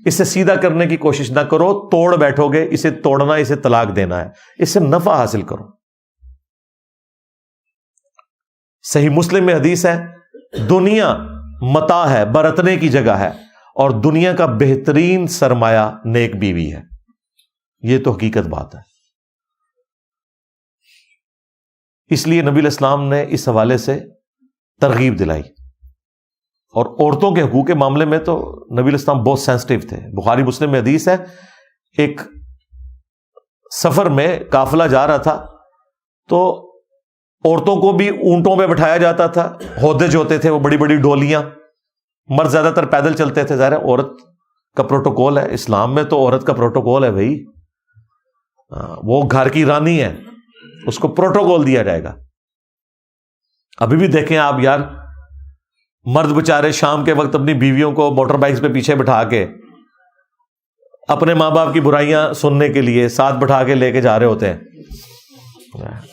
اسے سیدھا کرنے کی کوشش نہ کرو، توڑ بیٹھو گے، اسے توڑنا، اسے طلاق دینا ہے، اس سے نفع حاصل کرو۔ صحیح مسلم میں حدیث ہے، دنیا متاع ہے، برتنے کی جگہ ہے، اور دنیا کا بہترین سرمایہ نیک بیوی ہے. یہ تو حقیقت بات ہے. اس لیے نبی علیہ السلام نے اس حوالے سے ترغیب دلائی. اور عورتوں کے حقوق کے معاملے میں تو نبی علیہ السلام بہت سینسٹیو تھے. بخاری مسلم میں حدیث ہے، ایک سفر میں قافلہ جا رہا تھا تو عورتوں کو بھی اونٹوں پہ بٹھایا جاتا تھا. ہودے جو ہوتے تھے وہ بڑی بڑی ڈولیاں. مرد زیادہ تر پیدل چلتے تھے. ظاہر ہے عورت کا پروٹوکول ہے، اسلام میں تو عورت کا پروٹوکول ہے بھائی. وہ گھر کی رانی ہے، اس کو پروٹوکول دیا جائے گا. ابھی بھی دیکھیں آپ یار، مرد بچارے شام کے وقت اپنی بیویوں کو موٹر بائکس پہ پیچھے بٹھا کے اپنے ماں باپ کی برائیاں سننے کے لیے ساتھ بٹھا کے لے کے جا رہے ہوتے ہیں،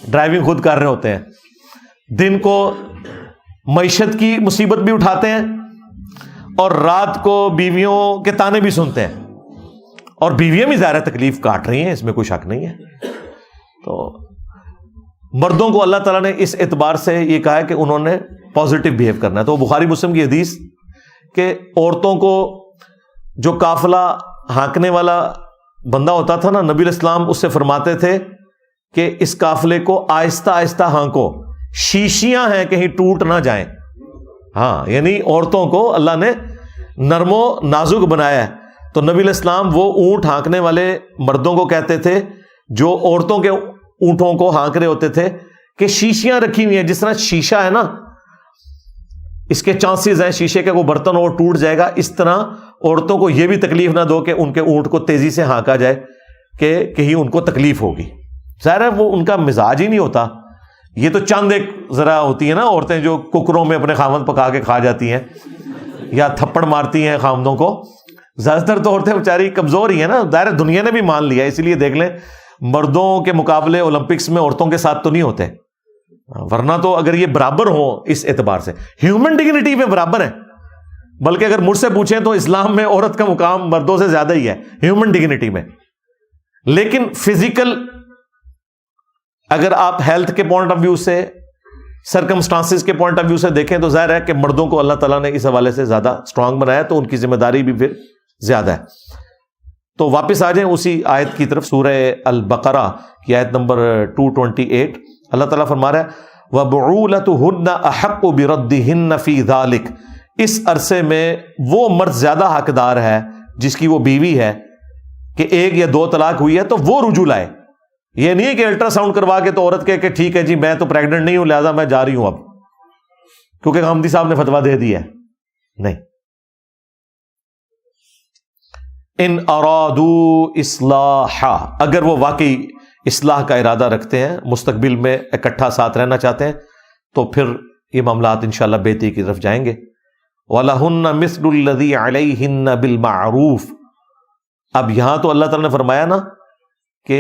ڈرائیونگ خود کر رہے ہوتے ہیں. دن کو معیشت کی مصیبت بھی اٹھاتے ہیں اور رات کو بیویوں کے تانے بھی سنتے ہیں. اور بیویاں بھی ظاہر تکلیف کاٹ رہی ہیں، اس میں کوئی شک نہیں ہے. تو مردوں کو اللہ تعالیٰ نے اس اعتبار سے یہ کہا ہے کہ انہوں نے پازیٹیو بہیو کرنا ہے. تو بخاری مسلم کی حدیث کہ عورتوں کو جو قافلہ ہانکنے والا بندہ ہوتا تھا نا، نبی علیہ السلام اس سے فرماتے تھے کہ اس قافلے کو آہستہ آہستہ ہانکو، شیشیاں ہیں کہیں ٹوٹ نہ جائیں. ہاں، یعنی عورتوں کو اللہ نے نرم و نازک بنایا ہے. تو نبی علیہ السلام وہ اونٹ ہانکنے والے مردوں کو کہتے تھے جو عورتوں کے اونٹوں کو ہانک رہے ہوتے تھے کہ شیشیاں رکھی ہوئی ہیں. جس طرح شیشہ ہے نا، اس کے چانسز ہیں شیشے کا کوئی برتن ہو ٹوٹ جائے گا، اس طرح عورتوں کو یہ بھی تکلیف نہ دو کہ ان کے اونٹ کو تیزی سے ہانکا جائے کہ کہیں ان کو تکلیف ہوگی. ظاہر ہے وہ ان کا مزاج ہی نہیں ہوتا. یہ تو چند ایک ذرا ہوتی ہیں نا عورتیں جو ککروں میں اپنے خامند پکا کے کھا جاتی ہیں یا تھپڑ مارتی ہیں خامدوں کو. زیادہ تر تو عورتیں بیچاری کمزور ہی ہیں نا. ظاہر دنیا نے بھی مان لیا، اسی لیے دیکھ لیں مردوں کے مقابلے اولمپکس میں عورتوں کے ساتھ تو نہیں ہوتے. ورنہ تو اگر یہ برابر ہو اس اعتبار سے، ہیومن ڈگنیٹی میں برابر ہے. بلکہ اگر مجھ سے پوچھیں تو اسلام میں عورت کا مقام مردوں سے زیادہ ہی ہے ہیومن ڈگنیٹی میں. لیکن فزیکل اگر آپ ہیلتھ کے پوائنٹ آف ویو سے، سرکمسٹانسز کے پوائنٹ آف ویو سے دیکھیں تو ظاہر ہے کہ مردوں کو اللہ تعالیٰ نے اس حوالے سے زیادہ اسٹرانگ بنایا، تو ان کی ذمہ داری بھی پھر زیادہ ہے. تو واپس آ جائیں اسی آیت کی طرف، سورہ البقرہ کی آیت نمبر 228. اللہ تعالیٰ فرما رہا ہے وَبُعُولَتُهُنَّ أَحَقُّ بِرَدِّهِنَّ فِي ذَلِكَ. اس عرصے میں وہ مرد زیادہ حقدار ہے جس کی وہ بیوی ہے کہ ایک یا دو طلاق ہوئی ہے تو وہ رجوع لائے. یہ نہیں ہے کہ الٹرا ساؤنڈ کروا کے تو عورت کہے کہ ٹھیک ہے جی میں تو پریگننٹ نہیں ہوں لہذا میں جا رہی ہوں اب کیونکہ غامدی صاحب نے فتویٰ دے دیا ہے. نہیں. ان ارادو اصلاحا، اگر وہ واقعی اصلاح کا ارادہ رکھتے ہیں، مستقبل میں اکٹھا ساتھ رہنا چاہتے ہیں، تو پھر یہ معاملات انشاءاللہ بہتری کی طرف جائیں گے. وَلَهُنَّ مِثْلُ الَّذِي عَلَيْهِنَّ بِالْمَعْرُوفِ. اب یہاں تو اللہ تعالیٰ نے فرمایا نا کہ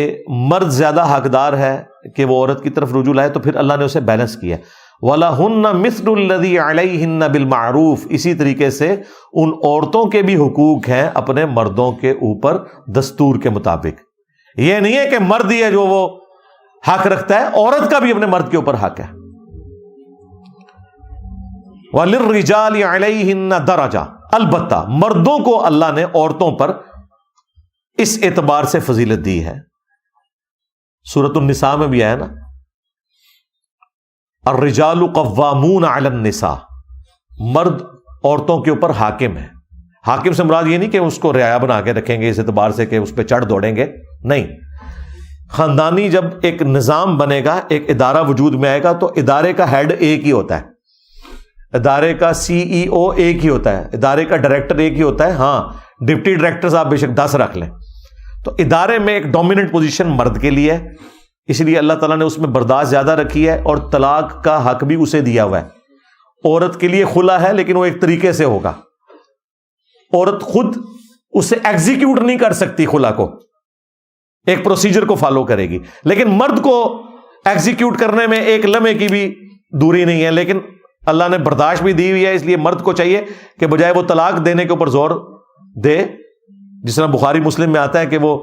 مرد زیادہ حقدار ہے کہ وہ عورت کی طرف رجوع لائے، تو پھر اللہ نے اسے بیلنس کیا. وَلَهُنَّ مِثْلُ الَّذِي عَلَيْهِنَّ بِالْمَعْرُوفِ. اسی طریقے سے ان عورتوں کے بھی حقوق ہیں اپنے مردوں کے اوپر دستور کے مطابق. یہ نہیں ہے کہ مرد ہی ہے جو وہ حق رکھتا ہے، عورت کا بھی اپنے مرد کے اوپر حق ہے. وَلِلرِّجَالِ عَلَيْهِنَّ دَرَجَةٌ. البتہ مردوں کو اللہ نے عورتوں پر اس اعتبار سے فضیلت دی ہے. سورۃ النساء میں بھی آیا نا الرجال قوامون علی النساء. مرد عورتوں کے اوپر حاکم ہے. حاکم سے مراد یہ نہیں کہ اس کو رعایا بنا کے رکھیں گے اس اعتبار سے کہ اس پہ چڑھ دوڑیں گے، نہیں. خاندانی جب ایک نظام بنے گا، ایک ادارہ وجود میں آئے گا تو ادارے کا ہیڈ ایک ہی ہوتا ہے، ادارے کا CEO ایک ہی ہوتا ہے، ادارے کا ڈائریکٹر ایک ہی ہوتا ہے. ہاں ڈپٹی ڈائریکٹرز آپ بے شک 10 رکھ لیں. تو ادارے میں ایک ڈومیننٹ پوزیشن مرد کے لیے ہے، اس لیے اللہ تعالیٰ نے اس میں برداشت زیادہ رکھی ہے اور طلاق کا حق بھی اسے دیا ہوا ہے. عورت کے لیے خلا ہے لیکن وہ ایک طریقے سے ہوگا. عورت خود اسے ایگزیکیوٹ نہیں کر سکتی، خلا کو ایک پروسیجر کو فالو کرے گی، لیکن مرد کو ایگزیکیوٹ کرنے میں ایک لمحے کی بھی دوری نہیں ہے. لیکن اللہ نے برداشت بھی دی ہوئی ہے، اس لیے مرد کو چاہیے کہ بجائے وہ طلاق دینے کے اوپر زور دے، جس طرح بخاری مسلم میں آتا ہے کہ وہ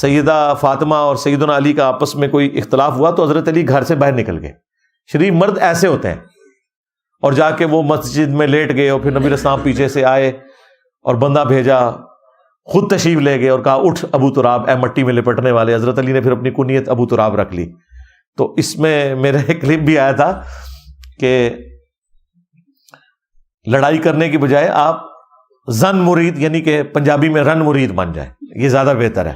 سیدہ فاطمہ اور سیدنا علی کا آپس میں کوئی اختلاف ہوا تو حضرت علی گھر سے باہر نکل گئے. شریف مرد ایسے ہوتے ہیں اور جا کے وہ مسجد میں لیٹ گئے اور پھر نبی علیہ السلام پیچھے سے آئے اور بندہ بھیجا، خود تشریف لے گئے اور کہا اٹھ ابو تراب، اے مٹی میں لپٹنے والے۔ حضرت علی نے پھر اپنی کنیت ابو تراب رکھ لی۔ تو اس میں میرا ایک کلپ بھی آیا تھا کہ لڑائی کرنے کی بجائے آپ زن مرید، یعنی کہ پنجابی میں رن مرید بن جائے، یہ زیادہ بہتر ہے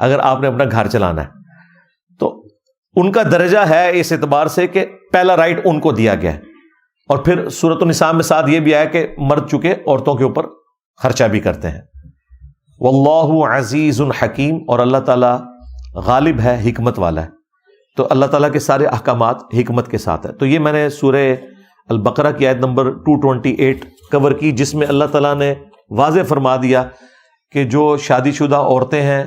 اگر آپ نے اپنا گھر چلانا ہے۔ تو ان کا درجہ ہے اس اعتبار سے کہ پہلا رائٹ ان کو دیا گیا ہے، اور پھر سورۃ النساء میں ساتھ یہ بھی آیا کہ مرد چکے عورتوں کے اوپر خرچہ بھی کرتے ہیں۔ واللہ عزیز حکیم، اور اللہ تعالیٰ غالب ہے، حکمت والا ہے۔ تو اللہ تعالیٰ کے سارے احکامات حکمت کے ساتھ ہے۔ تو یہ میں نے سورہ البقرہ کی آیت نمبر 228 کور کی، جس میں اللہ تعالیٰ نے واضح فرما دیا کہ جو شادی شدہ عورتیں ہیں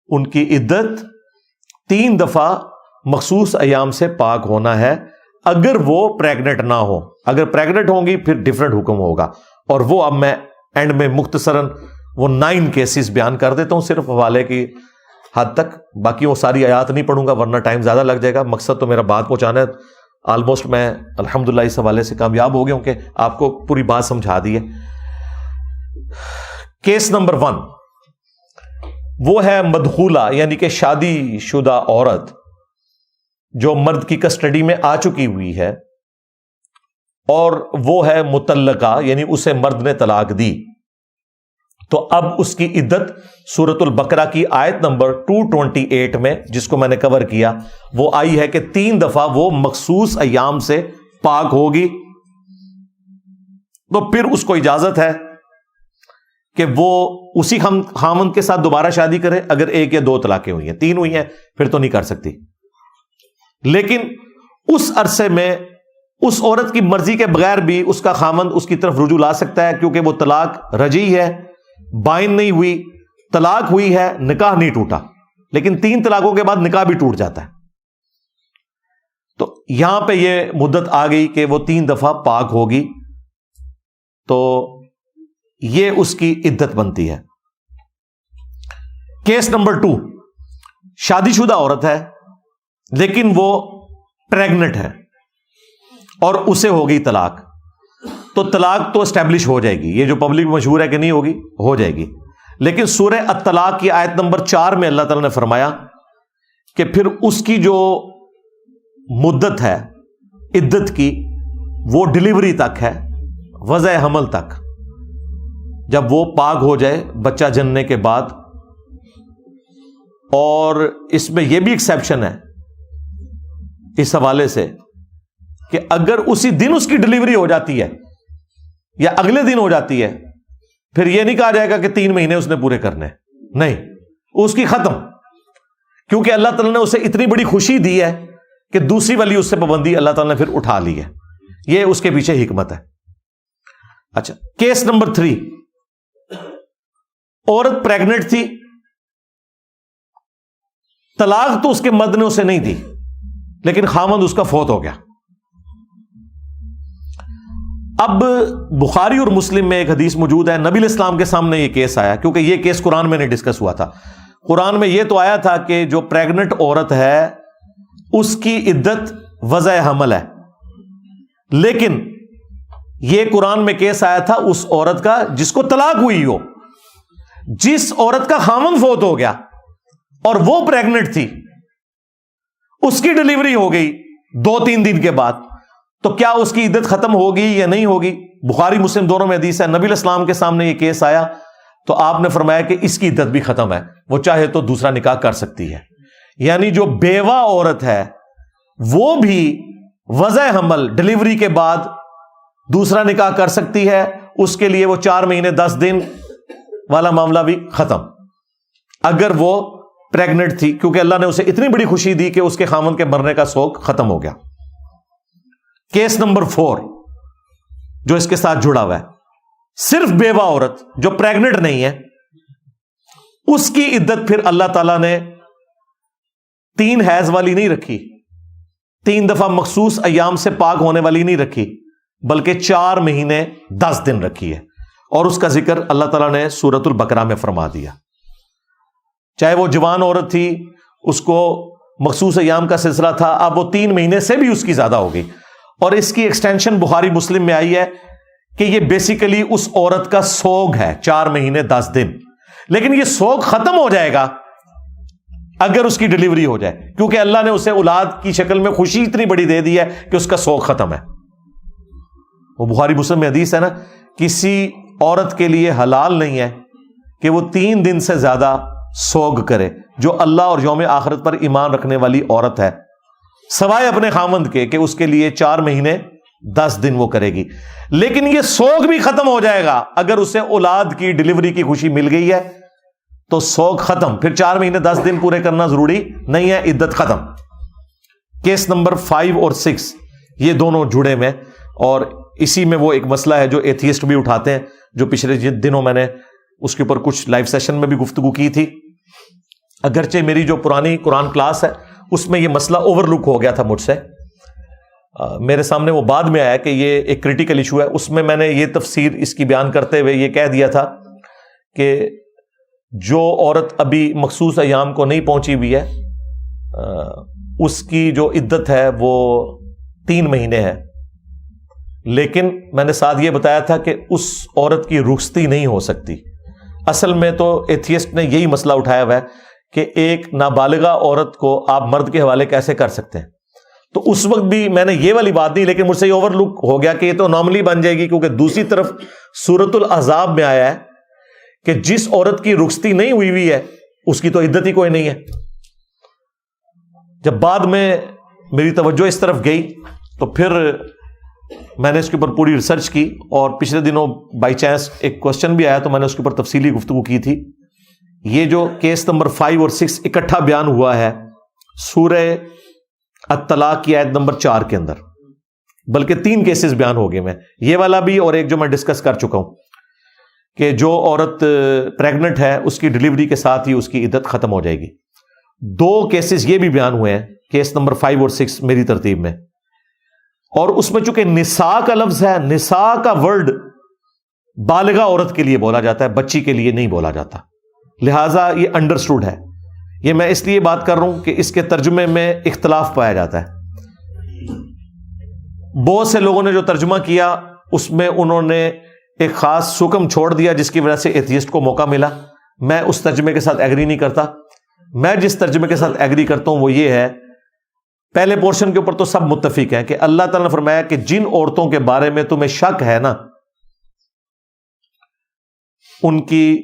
ان کی عدت 3 دفعہ مخصوص ایام سے پاک ہونا ہے، اگر وہ پریگنٹ نہ ہو۔ اگر پریگنٹ ہوں گی پھر ڈیفرنٹ حکم ہوگا، اور وہ اب میں اینڈ میں مختصراً وہ 9 کیسز بیان کر دیتا ہوں صرف حوالے کی حد تک، باقی وہ ساری آیات نہیں پڑھوں گا ورنہ ٹائم زیادہ لگ جائے گا۔ مقصد تو میرا بات پہنچانا ہے، آلموسٹ میں الحمدللہ اس حوالے سے کامیاب ہو گیا ہوں کہ آپ کو پوری بات سمجھا دی ہے۔ کیس نمبر 1 وہ ہے مدخولہ، یعنی کہ شادی شدہ عورت جو مرد کی کسٹڈی میں آ چکی ہوئی ہے، اور وہ ہے مطلقہ، یعنی اسے مرد نے طلاق دی۔ تو اب اس کی عدت سورۃ البقرہ کی آیت نمبر 228 میں، جس کو میں نے کور کیا، وہ آئی ہے کہ 3 دفعہ وہ مخصوص ایام سے پاک ہوگی۔ تو پھر اس کو اجازت ہے کہ وہ اسی خامند کے ساتھ دوبارہ شادی کرے، اگر 1 یا 2 طلاقیں ہوئی ہیں، 3 ہوئی ہیں پھر تو نہیں کر سکتی۔ لیکن اس عرصے میں اس عورت کی مرضی کے بغیر بھی اس کا خامند اس کی طرف رجوع لا سکتا ہے، کیونکہ وہ طلاق رجعی ہے، بائن نہیں ہوئی، طلاق ہوئی ہے، نکاح نہیں ٹوٹا، لیکن 3 طلاقوں کے بعد نکاح بھی ٹوٹ جاتا ہے۔ تو یہاں پہ یہ مدت آ گئی کہ وہ 3 دفعہ پاک ہوگی، تو یہ اس کی عدت بنتی ہے۔ کیس نمبر 2 شادی شدہ عورت ہے لیکن وہ پریگنٹ ہے اور اسے ہو گئی طلاق، تو طلاق تو اسٹیبلش ہو جائے گی، یہ جو پبلک میں مشہور ہے کہ نہیں ہوگی، ہو جائے گی۔ لیکن سورہ الطلاق کی آیت نمبر 4 میں اللہ تعالیٰ نے فرمایا کہ پھر اس کی جو مدت ہے عدت کی، وہ ڈیلیوری تک ہے، وضع حمل تک، جب وہ پاک ہو جائے بچہ جننے کے بعد۔ اور اس میں یہ بھی ایکسیپشن ہے اس حوالے سے کہ اگر اسی دن اس کی ڈیلیوری ہو جاتی ہے یا اگلے دن ہو جاتی ہے، پھر یہ نہیں کہا جائے گا کہ 3 مہینے اس نے پورے کرنے، نہیں، اس کی ختم، کیونکہ اللہ تعالیٰ نے اسے اتنی بڑی خوشی دی ہے کہ دوسری والی اس سے پابندی اللہ تعالیٰ نے پھر اٹھا لی ہے۔ یہ اس کے پیچھے حکمت ہے۔ اچھا، کیس نمبر 3 عورت پریگنٹ تھی، طلاق تو اس کے مرد نے اسے نہیں دی، لیکن خامند اس کا فوت ہو گیا۔ اب بخاری اور مسلم میں ایک حدیث موجود ہے، نبی علیہ السلام کے سامنے یہ کیس آیا، کیونکہ یہ کیس قرآن میں نہیں ڈسکس ہوا تھا۔ قرآن میں یہ تو آیا تھا کہ جو پریگنٹ عورت ہے اس کی عدت وضع حمل ہے، لیکن یہ قرآن میں کیس آیا تھا اس عورت کا جس کو طلاق ہوئی ہو، جس عورت کا خامند فوت ہو گیا اور وہ پریگنٹ تھی، اس کی ڈیلیوری ہو گئی 2-3 دن کے بعد، تو کیا اس کی عدت ختم ہوگی یا نہیں ہوگی؟ بخاری مسلم دونوں میں حدیث ہے، نبی علیہ السلام کے سامنے یہ کیس آیا تو آپ نے فرمایا کہ اس کی عدت بھی ختم ہے، وہ چاہے تو دوسرا نکاح کر سکتی ہے۔ یعنی جو بیوہ عورت ہے وہ بھی وضع حمل ڈیلیوری کے بعد دوسرا نکاح کر سکتی ہے، اس کے لیے وہ 4 مہینے 10 دن والا معاملہ بھی ختم، اگر وہ پریگنٹ تھی، کیونکہ اللہ نے اسے اتنی بڑی خوشی دی کہ اس کے خامن کے مرنے کا شوق ختم ہو گیا۔ کیس نمبر 4 جو اس کے ساتھ جڑا ہوا ہے، صرف بیوہ عورت جو پریگنٹ نہیں ہے، اس کی عدت پھر اللہ تعالیٰ نے 3 حیض والی نہیں رکھی، 3 دفعہ مخصوص ایام سے پاک ہونے والی نہیں رکھی، بلکہ 4 مہینے 10 دن رکھی ہے، اور اس کا ذکر اللہ تعالیٰ نے سورۃ البقرہ میں فرما دیا۔ چاہے وہ جوان عورت تھی، اس کو مخصوص ایام کا سلسلہ تھا، اب وہ 3 مہینے سے بھی اس کی زیادہ ہو گئی، اور اس کی ایکسٹینشن بخاری مسلم میں آئی ہے کہ یہ بیسیکلی اس عورت کا سوگ ہے 4 مہینے 10 دن، لیکن یہ سوگ ختم ہو جائے گا اگر اس کی ڈیلیوری ہو جائے، کیونکہ اللہ نے اسے اولاد کی شکل میں خوشی اتنی بڑی دے دی ہے کہ اس کا سوگ ختم ہے۔ وہ بخاری مسلم میں حدیث ہے نا، کسی عورت کے لیے حلال نہیں ہے کہ وہ 3 دن سے زیادہ سوگ کرے، جو اللہ اور یوم آخرت پر ایمان رکھنے والی عورت ہے، سوائے اپنے خامند کے کہ اس کے لیے 4 مہینے 10 دن وہ کرے گی۔ لیکن یہ سوگ بھی ختم ہو جائے گا اگر اسے اولاد کی ڈیلیوری کی خوشی مل گئی ہے تو سوگ ختم، پھر 4 مہینے 10 دن پورے کرنا ضروری نہیں ہے، عدت ختم۔ کیس نمبر 5 اور 6 یہ دونوں جڑے میں، اور اسی میں وہ ایک مسئلہ ہے جو ایتھیسٹ بھی اٹھاتے ہیں، جو پچھلے دنوں میں نے اس کے اوپر کچھ لائیو سیشن میں بھی گفتگو کی تھی۔ اگرچہ میری جو پرانی قرآن کلاس ہے اس میں یہ مسئلہ اوور لک ہو گیا تھا مجھ سے، میرے سامنے وہ بعد میں آیا کہ یہ ایک کریٹیکل ایشو ہے۔ اس میں نے یہ تفسیر اس کی بیان کرتے ہوئے یہ کہہ دیا تھا کہ جو عورت ابھی مخصوص ایام کو نہیں پہنچی ہوئی ہے اس کی جو عدت ہے وہ 3 مہینے ہے، لیکن میں نے ساتھ یہ بتایا تھا کہ اس عورت کی رخصتی نہیں ہو سکتی۔ اصل میں تو ایتھیسٹ نے یہی مسئلہ اٹھایا ہوا ہے کہ ایک نابالغہ عورت کو آپ مرد کے حوالے کیسے کر سکتے ہیں، تو اس وقت بھی میں نے یہ والی بات نہیں، لیکن مجھ سے یہ اوور لک ہو گیا کہ یہ تو نارملی بن جائے گی، کیونکہ دوسری طرف سورۃ الاحزاب میں آیا ہے کہ جس عورت کی رخصتی نہیں ہوئی ہے اس کی تو عدت ہی کوئی نہیں ہے۔ جب بعد میں میری توجہ اس طرف گئی تو پھر میں نے اس کے اوپر پوری ریسرچ کی، اور پچھلے دنوں بائی چانس ایک کوشچن بھی آیا تو میں نے اس کے اوپر تفصیلی گفتگو کی تھی۔ یہ جو کیس نمبر 5 اور 6 اکٹھا بیان ہوا ہے سورہ الطلاق کی آیت نمبر 4 کے اندر، بلکہ 3 کیسز بیان ہو گئے، میں یہ والا بھی اور ایک جو میں ڈسکس کر چکا ہوں کہ جو عورت پریگننٹ ہے اس کی ڈیلیوری کے ساتھ ہی اس کی عدت ختم ہو جائے گی۔ 2 کیسز یہ بھی بیان ہوئے ہیں کیس نمبر 5 اور 6 میری ترتیب میں، اور اس میں چونکہ نساء کا لفظ ہے، نساء کا ورڈ بالغہ عورت کے لیے بولا جاتا ہے، بچی کے لیے نہیں بولا جاتا، لہٰذا یہ انڈرسٹوڈ ہے۔ یہ میں اس لیے بات کر رہا ہوں کہ اس کے ترجمے میں اختلاف پایا جاتا ہے۔ بہت سے لوگوں نے جو ترجمہ کیا اس میں انہوں نے ایک خاص حکم چھوڑ دیا جس کی وجہ سے ایتھیسٹ کو موقع ملا۔ میں اس ترجمے کے ساتھ ایگری نہیں کرتا۔ میں جس ترجمے کے ساتھ ایگری کرتا ہوں وہ یہ ہے، پہلے پورشن کے اوپر تو سب متفق ہیں کہ اللہ تعالیٰ نے فرمایا کہ جن عورتوں کے بارے میں تمہیں شک ہے نا، ان کی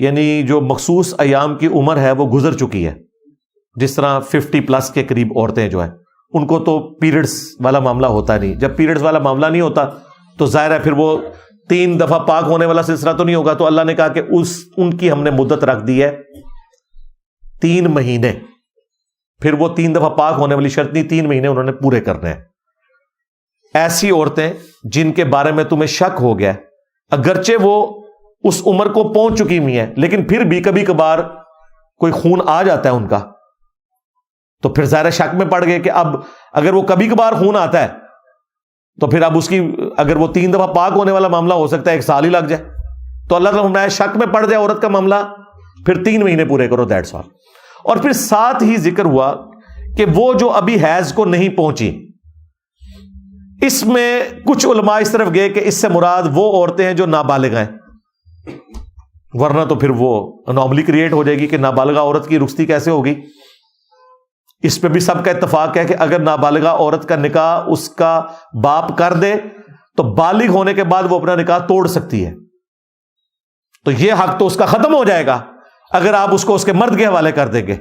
یعنی جو مخصوص ایام کی عمر ہے وہ گزر چکی ہے، جس طرح 50+ کے قریب عورتیں جو ہیں ان کو تو پیریڈز والا معاملہ ہوتا نہیں۔ جب پیریڈز والا معاملہ نہیں ہوتا تو ظاہر ہے پھر وہ 3 دفعہ پاک ہونے والا سلسلہ تو نہیں ہوگا، تو اللہ نے کہا کہ ان کی ہم نے مدت رکھ دی ہے 3 مہینے، پھر وہ 3 دفعہ پاک ہونے والی شرط نہیں، 3 مہینے انہوں نے پورے کرنے ہیں۔ ایسی عورتیں جن کے بارے میں تمہیں شک ہو گیا، اگرچہ وہ اس عمر کو پہنچ چکی ہوئی ہیں لیکن پھر بھی کبھی کبھار کوئی خون آ جاتا ہے ان کا، تو پھر ظاہر شک میں پڑ گئے کہ اب اگر وہ کبھی کبھار خون آتا ہے تو پھر اب اس کی اگر وہ 3 دفعہ پاک ہونے والا معاملہ ہو سکتا ہے 1 سال ہی لگ جائے، تو اللہ تعالیٰ نے شک میں پڑ جائے عورت کا معاملہ، پھر 3 مہینے پورے کرو، دیٹس آل۔ اور پھر ساتھ ہی ذکر ہوا کہ وہ جو ابھی حیض کو نہیں پہنچی، اس میں کچھ علماء اس طرف گئے کہ اس سے مراد وہ عورتیں ہیں جو نابالغ ہیں، ورنہ تو پھر وہ انوملی کریٹ ہو جائے گی کہ نابالغہ عورت کی رخصتی کیسے ہوگی۔ اس پہ بھی سب کا اتفاق ہے کہ اگر نابالغہ عورت کا نکاح اس کا باپ کر دے تو بالغ ہونے کے بعد وہ اپنا نکاح توڑ سکتی ہے، تو یہ حق تو اس کا ختم ہو جائے گا اگر آپ اس کو اس کے مرد کے حوالے کر دیں گے،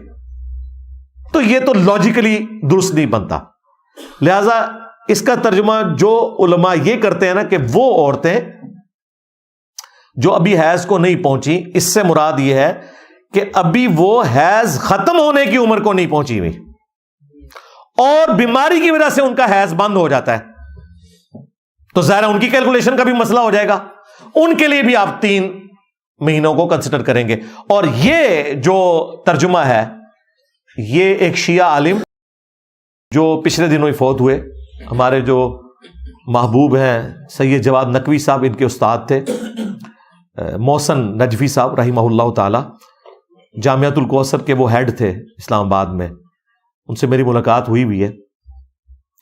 تو یہ تو لاجیکلی درست نہیں بنتا۔ لہذا اس کا ترجمہ جو علماء یہ کرتے ہیں نا کہ وہ عورتیں جو ابھی حیض کو نہیں پہنچی، اس سے مراد یہ ہے کہ ابھی وہ حیض ختم ہونے کی عمر کو نہیں پہنچی ہوئی اور بیماری کی وجہ سے ان کا حیض بند ہو جاتا ہے، تو ظاہر ان کی کیلکولیشن کا بھی مسئلہ ہو جائے گا، ان کے لیے بھی آپ 3 مہینوں کو کنسیڈر کریں گے۔ اور یہ جو ترجمہ ہے یہ ایک شیعہ عالم جو پچھلے دنوں ہی فوت ہوئے، ہمارے جو محبوب ہیں سید جواد نقوی صاحب، ان کے استاد تھے محسن نجفی صاحب رحمہ اللہ تعالی، جامعۃ الکوثر کے وہ ہیڈ تھے اسلام آباد میں، ان سے میری ملاقات ہوئی ہے۔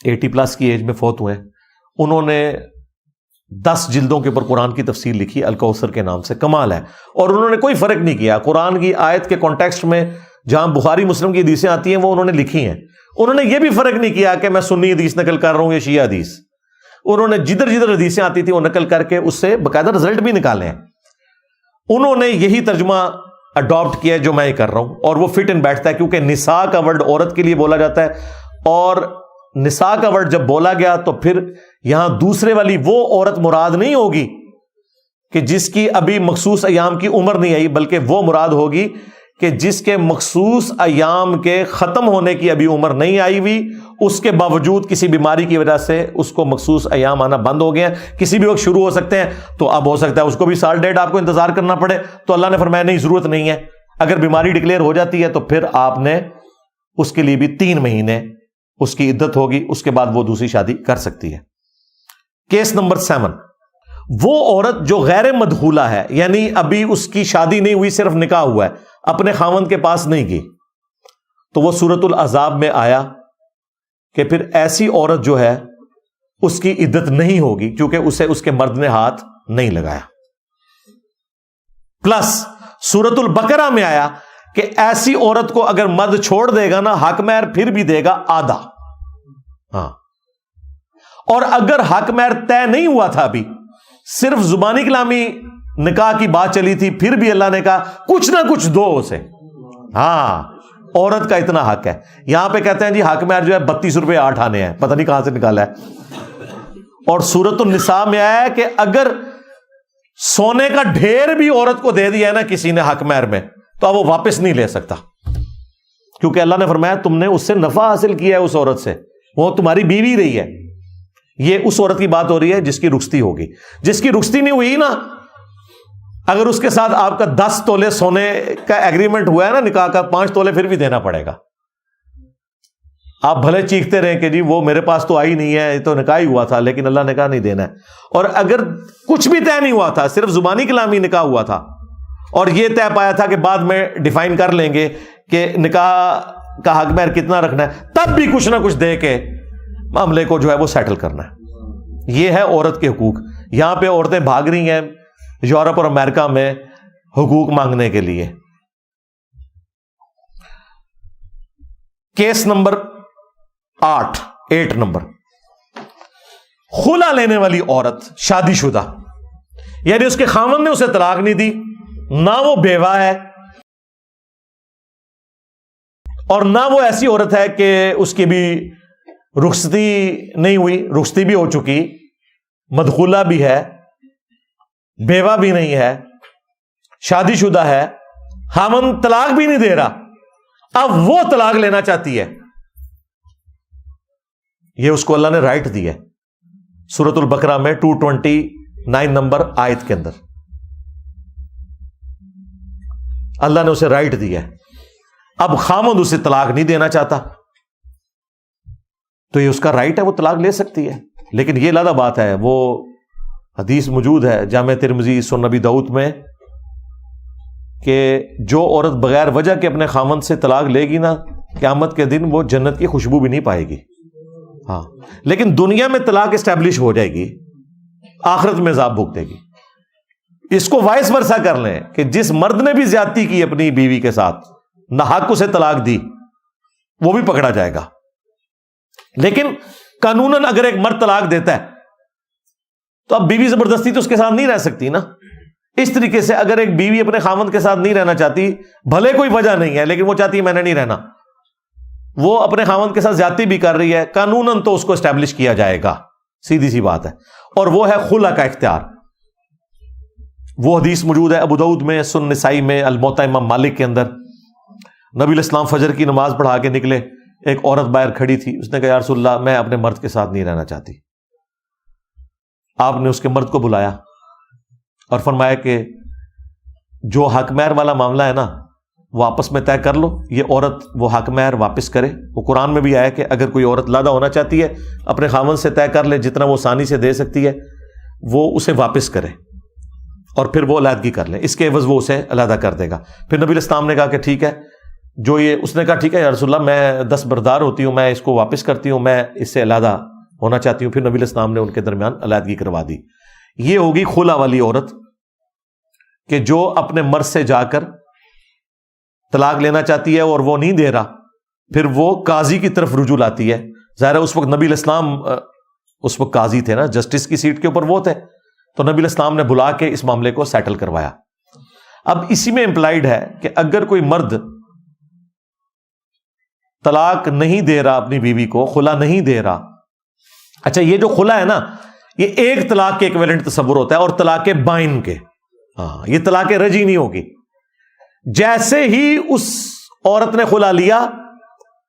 80+ کی ایج میں فوت ہوئے ہیں. انہوں نے 10 جلدوں کے اوپر قرآن کی تفسیر لکھی الکوثر کے نام سے. کمال ہے. اور انہوں نے کوئی فرق نہیں کیا قرآن کی آیت کے کانٹیکسٹ میں جہاں بخاری مسلم کی حدیثیں آتی ہیں وہ انہوں نے لکھی ہیں. انہوں نے یہ بھی فرق نہیں کیا کہ میں سنی حدیث نقل کر رہا ہوں یا شیعہ حدیث. انہوں نے جدھر جدھر حدیثیں آتی تھیں وہ نقل کر کے اس سے باقاعدہ رزلٹ بھی نکالے ہیں. انہوں نے یہی ترجمہ اڈاپٹ کیا ہے جو میں یہ کر رہا ہوں, اور وہ فٹ ان بیٹھتا ہے کیونکہ نساء کا ورڈ عورت کے لیے بولا جاتا ہے, اور نساء کا ورڈ جب بولا گیا تو پھر یہاں دوسرے والی وہ عورت مراد نہیں ہوگی کہ جس کی ابھی مخصوص ایام کی عمر نہیں آئی, بلکہ وہ مراد ہوگی کہ جس کے مخصوص ایام کے ختم ہونے کی ابھی عمر نہیں آئی ہوئی, اس کے باوجود کسی بیماری کی وجہ سے اس کو مخصوص ایام آنا بند ہو گئے ہیں, کسی بھی وقت شروع ہو سکتے ہیں. تو اب ہو سکتا ہے اس کو بھی سال ڈیٹ آپ کو انتظار کرنا پڑے, تو اللہ نے فرمایا نہیں, ضرورت نہیں ہے. اگر بیماری ڈکلیئر ہو جاتی ہے تو پھر آپ نے اس کے لیے بھی 3 مہینے اس کی عدت ہوگی, اس کے بعد وہ دوسری شادی کر سکتی ہے. کیس نمبر 7, وہ عورت جو غیر مدخولہ ہے, یعنی ابھی اس کی شادی نہیں ہوئی, صرف نکاح ہوا ہے, اپنے خاوند کے پاس نہیں گئی, تو وہ سورۃ الاحزاب میں آیا کہ پھر ایسی عورت جو ہے اس کی عدت نہیں ہوگی کیونکہ اسے اس کے مرد نے ہاتھ نہیں لگایا. پلس سورۃ البقرہ میں آیا کہ ایسی عورت کو اگر مرد چھوڑ دے گا نا, حق مہر پھر بھی دے گا آدھا. ہاں, اور اگر حق مہر طے نہیں ہوا تھا, ابھی صرف زبانی کلامی نکاح کی بات چلی تھی, پھر بھی اللہ نے کہا کچھ نہ کچھ دو اسے. ہاں, عورت کا اتنا حق ہے. یہاں پہ کہتے ہیں جی حق مہر جو ہے 32 روپے 8 آنے ہیں, پتہ نہیں کہاں سے نکالا ہے. اور سورۃ النساء میں آیا ہے کہ اگر سونے کا ڈھیر بھی عورت کو دے دیا ہے نا کسی نے حق مہر میں, تو اب وہ واپس نہیں لے سکتا, کیونکہ اللہ نے فرمایا تم نے اس سے نفع حاصل کیا ہے, اس عورت سے, وہ تمہاری بیوی رہی ہے. یہ اس عورت کی بات ہو رہی ہے جس کی رخصتی ہوگی. جس کی رخصتی نہیں ہوئی نا, اگر اس کے ساتھ آپ کا 10 تولے سونے کا ایگریمنٹ ہوا ہے نا نکاح کا, 5 تولے پھر بھی دینا پڑے گا. آپ بھلے چیختے رہیں کہ جی وہ میرے پاس تو آئی نہیں ہے, یہ تو نکاح ہی ہوا تھا, لیکن اللہ نے کہا نہیں دینا ہے. اور اگر کچھ بھی طے نہیں ہوا تھا, صرف زبانی کلامی نکاح ہوا تھا, اور یہ طے پایا تھا کہ بعد میں ڈیفائن کر لیں گے کہ نکاح کا حق مہر کتنا رکھنا ہے, تب بھی کچھ نہ کچھ دے کے معاملے کو جو ہے وہ سیٹل کرنا ہے. یہ ہے عورت کے حقوق. یہاں پہ عورتیں بھاگ رہی ہیں یورپ اور امریکہ میں حقوق مانگنے کے لیے. کیس نمبر 8 نمبر, خلا لینے والی عورت شادی شدہ, یعنی اس کے خاوند نے اسے طلاق نہیں دی, نہ وہ بیوہ ہے اور نہ وہ ایسی عورت ہے کہ اس کی بھی رخصتی نہیں ہوئی, رخصتی بھی ہو چکی, مدخولہ بھی ہے, بیوہ بھی نہیں ہے, شادی شدہ ہے, خاوند طلاق بھی نہیں دے رہا, اب وہ طلاق لینا چاہتی ہے. یہ اس کو اللہ نے رائٹ دی ہے سورۃ البقرہ میں 229 نمبر آیت کے اندر. اللہ نے اسے رائٹ دی ہے. اب خاوند اسے طلاق نہیں دینا چاہتا تو یہ اس کا رائٹ ہے, وہ طلاق لے سکتی ہے. لیکن یہ علیحدہ بات ہے, وہ حدیث موجود ہے جامع ترمذی سنن نبی داؤد میں کہ جو عورت بغیر وجہ کے اپنے خاوند سے طلاق لے گی نا, قیامت کے دن وہ جنت کی خوشبو بھی نہیں پائے گی. ہاں, لیکن دنیا میں طلاق اسٹیبلش ہو جائے گی, آخرت میں عذاب بھوگ دے گی. اس کو وائس ورسا کر لیں کہ جس مرد نے بھی زیادتی کی اپنی بیوی کے ساتھ, ناحق اسے طلاق دی, وہ بھی پکڑا جائے گا. لیکن قانوناً اگر ایک مرد طلاق دیتا ہے تو اب بیوی زبردستی تو اس کے ساتھ نہیں رہ سکتی نا. اس طریقے سے اگر ایک بیوی اپنے خاوند کے ساتھ نہیں رہنا چاہتی, بھلے کوئی وجہ نہیں ہے, لیکن وہ چاہتی ہے میں نے نہیں رہنا, وہ اپنے خاوند کے ساتھ زیادتی بھی کر رہی ہے, قانوناً تو اس کو اسٹیبلش کیا جائے گا, سیدھی سی بات ہے. اور وہ ہے خلا کا اختیار. وہ حدیث موجود ہے ابو داؤد میں, سنن نسائی میں, الموطا امام مالک کے اندر. نبی علیہ السلام فجر کی نماز پڑھا کے نکلے, ایک عورت باہر کھڑی تھی, اس نے کہا یا رسول اللہ میں اپنے مرد کے ساتھ نہیں رہنا چاہتی. آپ نے اس کے مرد کو بلایا اور فرمایا کہ جو حق مہر والا معاملہ ہے نا وہ آپس میں طے کر لو, یہ عورت وہ حق مہر واپس کرے. وہ قرآن میں بھی آیا کہ اگر کوئی عورت علیحدہ ہونا چاہتی ہے اپنے خاوند سے طے کر لے, جتنا وہ آسانی سے دے سکتی ہے وہ اسے واپس کرے اور پھر وہ علیحدگی کر لے, اس کے عوض وہ اسے علیحدہ کر دے گا. پھر نبی علیہ السلام نے کہا کہ ٹھیک ہے, جو یہ اس نے کہا ٹھیک ہے یا رسول اللہ میں دستبردار ہوتی ہوں, میں اس کو واپس کرتی ہوں, میں اس سے علیحدہ ہونا چاہتی ہوں. پھر نبی علیہ السلام نے ان کے درمیان علیحدگی کروا دی. یہ ہوگی خلا والی عورت کہ جو اپنے مرد سے جا کر طلاق لینا چاہتی ہے اور وہ نہیں دے رہا, پھر وہ قاضی کی طرف رجوع لاتی ہے. ظاہر ہے اس وقت نبی علیہ السلام اس وقت قاضی تھے نا, جسٹس کی سیٹ کے اوپر وہ تھے, تو نبی علیہ السلام نے بلا کے اس معاملے کو سیٹل کروایا. اب اسی میں امپلائڈ ہے کہ اگر کوئی مرد طلاق نہیں دے رہا اپنی بیوی کو, خلا نہیں دے رہا, اچھا یہ جو خلا ہے نا یہ ایک طلاق کے ایکویلنٹ تصور ہوتا ہے, اور طلاق بائن کے, ہاں یہ طلاق رجعی نہیں ہوگی. جیسے ہی اس عورت نے خلا لیا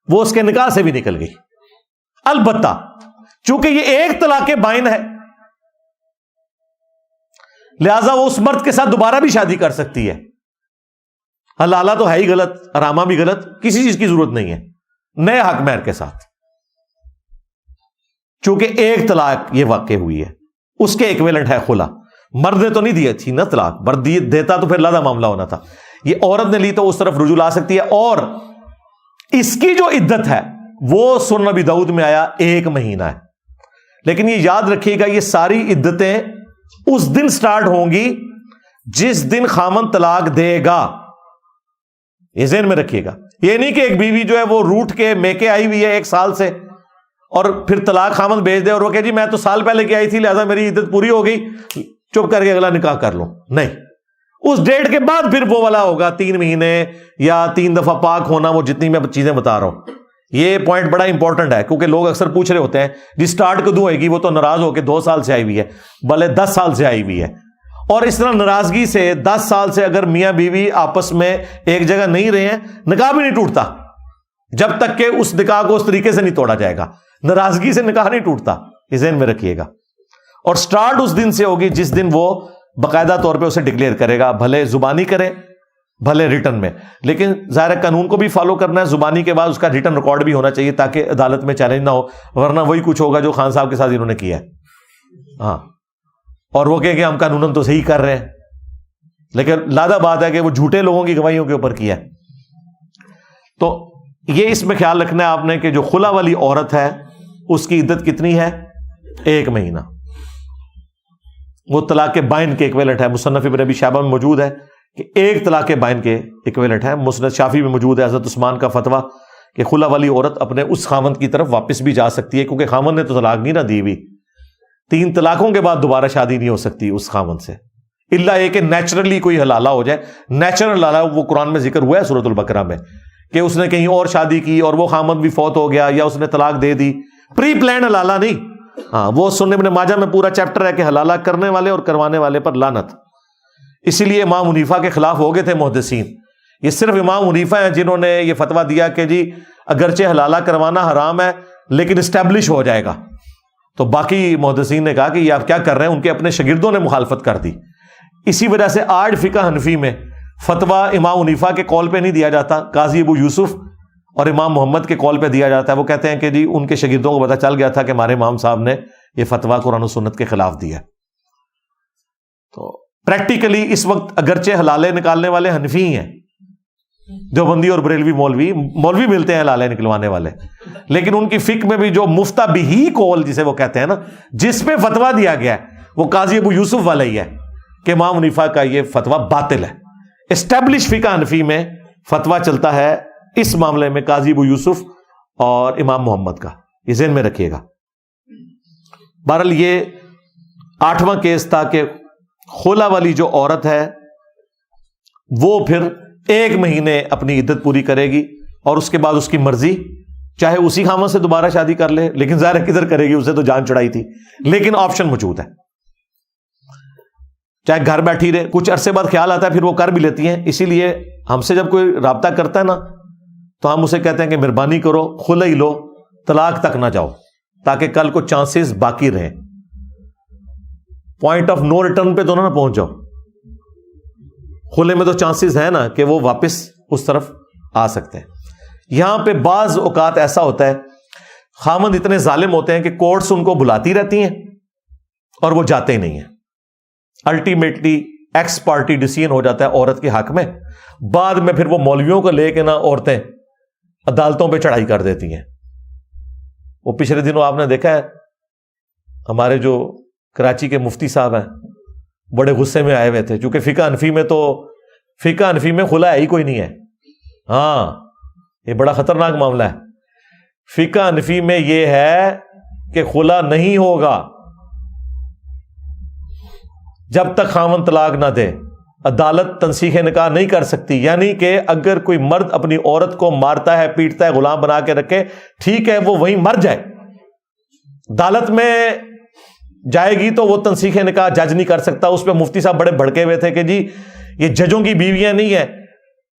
وہ اس کے نکاح سے بھی نکل گئی. البتہ چونکہ یہ ایک طلاق بائن ہے لہذا وہ اس مرد کے ساتھ دوبارہ بھی شادی کر سکتی ہے. حلالہ تو ہے ہی غلط, حرامہ بھی غلط, کسی چیز کی ضرورت نہیں ہے, نئے حق مہر کے ساتھ. چونکہ ایک طلاق یہ واقع ہوئی ہے, اس کے ایکویلنٹ ہے خلا. مرد نے تو نہیں دی تھی نا طلاق, مرد دیتا تو پھر لادہ معاملہ ہونا تھا. یہ عورت نے لی تو اس طرف رجوع لا سکتی ہے. اور اس کی جو عدت ہے وہ سنن نبی داؤد میں آیا 1 مہینہ ہے. لیکن یہ یاد رکھیے گا یہ ساری عدتیں اس دن سٹارٹ ہوں گی جس دن خامن طلاق دے گا. یہ ذہن میں رکھیے گا. یہ نہیں کہ ایک بیوی جو ہے وہ روٹ کے میکے آئی ہوئی ہے 1 سال سے اور پھر طلاق خامن بھیج دے اور وہ کہ جی میں تو سال پہلے کی آئی تھی لہذا میری عدت پوری ہو گئی, چپ کر کے اگلا نکاح کر لو. نہیں, اس ڈیٹ کے بعد پھر وہ والا ہوگا 3 مہینے یا 3 دفعہ پاک ہونا, وہ جتنی میں چیزیں بتا رہا ہوں. یہ پوائنٹ بڑا امپورٹنٹ ہے کیونکہ لوگ اکثر پوچھ رہے ہوتے ہیں جی سٹارٹ کدوں ہوئے گی, وہ تو ناراض ہو کے 2 سال سے آئی ہوئی ہے, بھلے 10 سال سے آئی ہوئی ہے. اور اس طرح ناراضگی سے 10 سال سے اگر میاں بیوی آپس میں ایک جگہ نہیں رہے ہیں, نکاح بھی نہیں ٹوٹتا جب تک کہ اس نکاح کو اس طریقے سے نہیں توڑا جائے گا. ناراضگی سے نکاح نہیں ٹوٹتا, یہ ذہن میں رکھیے گا. اور سٹارٹ اس دن سے ہوگی جس دن وہ باقاعدہ طور پہ اسے ڈکلیئر کرے گا, بھلے زبانی کرے بھلے ریٹن میں. لیکن ظاہر قانون کو بھی فالو کرنا ہے, زبانی کے بعد اس کا ریٹن ریکارڈ بھی ہونا چاہیے تاکہ عدالت میں چیلنج نہ ہو, ورنہ وہی کچھ ہوگا جو خان صاحب کے ساتھ انہوں نے کیا ہے. ہاں, اور وہ کہیں کہ ہم قانوناً تو صحیح کر رہے ہیں, لیکن لادہ بات ہے کہ وہ جھوٹے لوگوں کی گواہیوں کے اوپر کیا ہے. تو یہ اس میں خیال رکھنا ہے آپ نے کہ جو خلا والی عورت ہے اس کی عدت کتنی ہے, 1 مہینہ. وہ طلاق بائن کے ایکویلنٹ ہے. مصنف ابن ابی شیبہ میں موجود ہے کہ 1 طلاق بائن کے ایکویلنٹ ہے. مسند شافعی میں موجود ہے حضرت عثمان کا فتویٰ کہ خلا والی عورت اپنے اس خاوند کی طرف واپس بھی جا سکتی ہے, کیونکہ خاوند نے تو طلاق نہیں نہ دی ہوئی. 3 طلاقوں کے بعد دوبارہ شادی نہیں ہو سکتی اس خاوند سے, الا یہ کہ نیچرلی کوئی حلالہ ہو جائے. نیچرل حلالہ وہ قرآن میں ذکر ہوا ہے سورۃ البقرہ میں کہ اس نے کہیں اور شادی کی اور وہ خاوند بھی فوت ہو گیا یا اس نے طلاق دے دی. پری پلان حلالہ نہیں. ہاں, وہ سنن ابن ماجہ میں پورا چیپٹر ہے کہ حلالہ کرنے والے اور کروانے والے پر لعنت. اسی لیے امام حنیفہ کے خلاف ہو گئے تھے محدثین. یہ صرف امام حنیفہ ہیں جنہوں نے یہ فتویٰ دیا کہ جی اگرچہ حلالہ کروانا حرام ہے لیکن اسٹیبلش ہو جائے گا. تو باقی محدثین نے کہا کہ یہ آپ کیا کر رہے ہیں, ان کے اپنے شاگردوں نے مخالفت کر دی. اسی وجہ سے آج فقہ حنفی میں فتویٰ امام حنیفہ کے قول پہ نہیں دیا جاتا, قاضی ابو یوسف اور امام محمد کے قول پہ دیا جاتا ہے. وہ کہتے ہیں کہ جی ان کے شاگردوں کو پتہ چل گیا تھا کہ ہمارے امام صاحب نے یہ فتویٰ قرآن و سنت کے خلاف دیا. تو پریکٹیکلی اس وقت اگرچہ حلالے نکالنے والے حنفی ہیں, دیوبندی اور بریلوی مولوی ملتے ہیں حلالے نکلوانے والے, لیکن ان کی فقہ میں بھی جو مفتہ بہی قول جسے وہ کہتے ہیں نا, جس پہ فتویٰ دیا گیا ہے وہ قاضی ابو یوسف والا ہی ہے کہ امام حنیفہ کا یہ فتویٰ باطل ہے. اسٹیبلش فقہ حنفی میں فتویٰ چلتا ہے اس معاملے میں قاضی ابو یوسف اور امام محمد کا, یہ ذہن میں رکھیے گا. بہرحال یہ 8واں کیس تھا کہ خلا والی جو عورت ہے وہ پھر 1 مہینے اپنی عدت پوری کرے گی اور اس کے بعد اس کی مرضی, چاہے اسی خاوند سے دوبارہ شادی کر لے, لیکن ظاہر کدھر کرے گی, اسے تو جان چڑھائی تھی, لیکن آپشن موجود ہے. چاہے گھر بیٹھی رہے, کچھ عرصے بعد خیال آتا ہے پھر وہ کر بھی لیتی ہیں. اسی لیے ہم سے جب کوئی رابطہ کرتا ہے نا تو ہم اسے کہتے ہیں کہ مہربانی کرو خلا ہی لو, طلاق تک نہ جاؤ تاکہ کل کو چانسز باقی رہیں. پوائنٹ آف نو ریٹرن پہ تو نہ پہنچ جاؤ. خلے میں تو چانسز ہے نا کہ وہ واپس اس طرف آ سکتے ہیں. یہاں پہ بعض اوقات ایسا ہوتا ہے خامند اتنے ظالم ہوتے ہیں کہ کورٹس ان کو بلاتی رہتی ہیں اور وہ جاتے ہی نہیں ہیں. الٹیمیٹلی ایکس پارٹی ڈیسیژن ہو جاتا ہے عورت کے حق میں. بعد میں پھر وہ مولویوں کو لے کے نا عورتیں عدالتوں پہ چڑھائی کر دیتی ہیں. وہ پچھلے دنوں آپ نے دیکھا ہے ہمارے جو کراچی کے مفتی صاحب ہیں بڑے غصے میں آئے ہوئے تھے, چونکہ فقہ حنفی میں خلا ہے ہی کوئی نہیں ہے. ہاں یہ بڑا خطرناک معاملہ ہے. فقہ حنفی میں یہ ہے کہ خلا نہیں ہوگا جب تک خاوند طلاق نہ دے. عدالت تنسیخ نکاح نہیں کر سکتی. یعنی کہ اگر کوئی مرد اپنی عورت کو مارتا ہے, پیٹتا ہے, غلام بنا کے رکھے, ٹھیک ہے وہ وہیں مر جائے, عدالت میں جائے گی تو وہ تنسیخ نکاح جج نہیں کر سکتا. اس پہ مفتی صاحب بڑے بھڑکے ہوئے تھے کہ جی یہ ججوں کی بیویاں نہیں ہیں,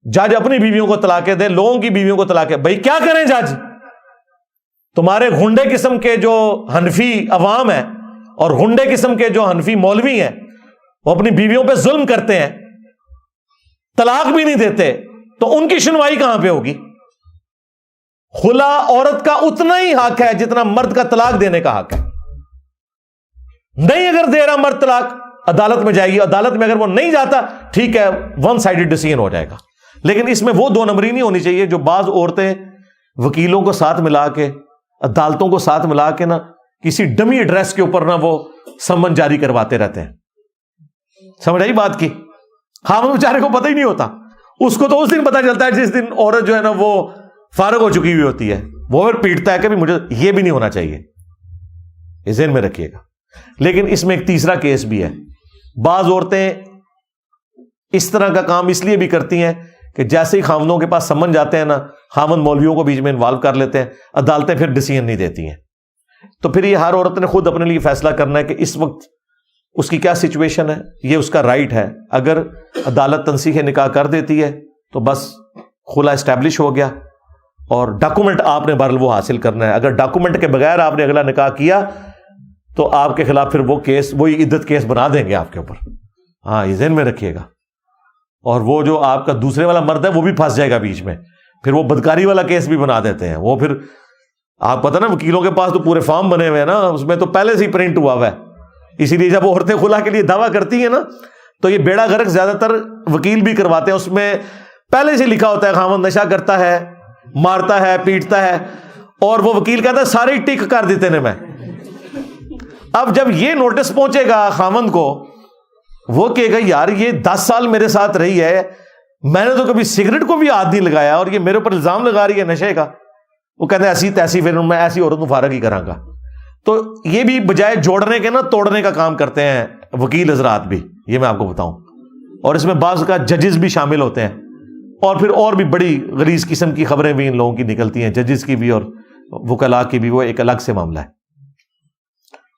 جج اپنی بیویوں کو طلاقیں دے, لوگوں کی بیویوں کو طلاقیں. بھائی کیا کریں جج؟ تمہارے گھنڈے قسم کے جو حنفی عوام ہیں اور گھنڈے قسم کے جو حنفی مولوی ہیں وہ اپنی بیویوں پہ ظلم کرتے ہیں, طلاق بھی نہیں دیتے, تو ان کی سنوائی کہاں پہ ہوگی؟ خلا عورت کا اتنا ہی حق ہے جتنا مرد کا طلاق دینے کا حق ہے. نہیں اگر دے رہا مرد طلاق, عدالت میں جائے گی, عدالت میں اگر وہ نہیں جاتا ٹھیک ہے ون سائیڈڈ ڈیسیژن ہو جائے گا. لیکن اس میں وہ دو نمبری نہیں ہونی چاہیے جو بعض عورتیں وکیلوں کو ساتھ ملا کے, عدالتوں کو ساتھ ملا کے نا کسی ڈمی ایڈریس کے اوپر نا وہ سمن جاری کرواتے رہتے ہیں. سمجھ آئی بات کی؟ خاوند بیچارے کو پتہ ہی نہیں ہوتا, اس کو تو اس دن پتہ چلتا ہے جس دن عورت جو ہے نا وہ فارغ ہو چکی ہوئی ہوتی ہے, وہ پھر پیٹتا ہے کہ مجھے یہ بھی نہیں ہونا چاہیے. یہ ذہن میں رکھیے گا. لیکن اس میں ایک تیسرا کیس بھی ہے. بعض عورتیں اس طرح کا کام اس لیے بھی کرتی ہیں کہ جیسے ہی خاوندوں کے پاس سمن جاتے ہیں نا, خاوند مولویوں کو بیچ میں انوالو کر لیتے ہیں, عدالتیں پھر ڈیسیژن نہیں دیتی ہیں. تو پھر یہ ہر عورت نے خود اپنے لیے فیصلہ کرنا ہے کہ اس وقت اس کی کیا سچویشن ہے. یہ اس کا رائٹ ہے. اگر عدالت تنسیخ نکاح کر دیتی ہے تو بس خلا اسٹیبلش ہو گیا, اور ڈاکومنٹ آپ نے بہرحال وہ حاصل کرنا ہے. اگر ڈاکومنٹ کے بغیر آپ نے اگلا نکاح کیا تو آپ کے خلاف پھر وہ کیس, وہی عدت کیس بنا دیں گے آپ کے اوپر. ہاں یہ ذہن میں رکھیے گا. اور وہ جو آپ کا دوسرے والا مرد ہے وہ بھی پھنس جائے گا بیچ میں, پھر وہ بدکاری والا کیس بھی بنا دیتے ہیں. وہ پھر آپ پتہ نا وکیلوں کے پاس تو پورے فارم بنے ہوئے ہیں نا, اس میں تو پہلے سے ہی پرنٹ ہوا ہے. اسی لیے جب عورتیں خلا کے لیے دعویٰ کرتی ہیں نا تو یہ بیڑا غرق زیادہ تر وکیل بھی کرواتے ہیں. اس میں پہلے سے لکھا ہوتا ہے خاوند نشہ کرتا ہے, مارتا ہے, پیٹتا ہے, اور وہ وکیل کہتا ہے سارے ٹک کر دیتے نے میں. اب جب یہ نوٹس پہنچے گا خاوند کو, وہ کہے گا یار یہ 10 سال میرے ساتھ رہی ہے, میں نے تو کبھی سگریٹ کو بھی ہاتھ نہیں لگایا, اور یہ میرے اوپر الزام لگا رہی ہے نشے کا. وہ کہتے ہیں ایسی تیسی, پھر میں ایسی عورت کو فارغ ہی کراں گا. تو یہ بھی بجائے جوڑنے کے نا توڑنے کا کام کرتے ہیں وکیل حضرات بھی, یہ میں آپ کو بتاؤں. اور اس میں بعض کا ججز بھی شامل ہوتے ہیں, اور بھی بڑی غلیظ قسم کی خبریں بھی ان لوگوں کی نکلتی ہیں, ججز کی بھی اور وکلاء کی بھی. وہ ایک الگ سے معاملہ ہے.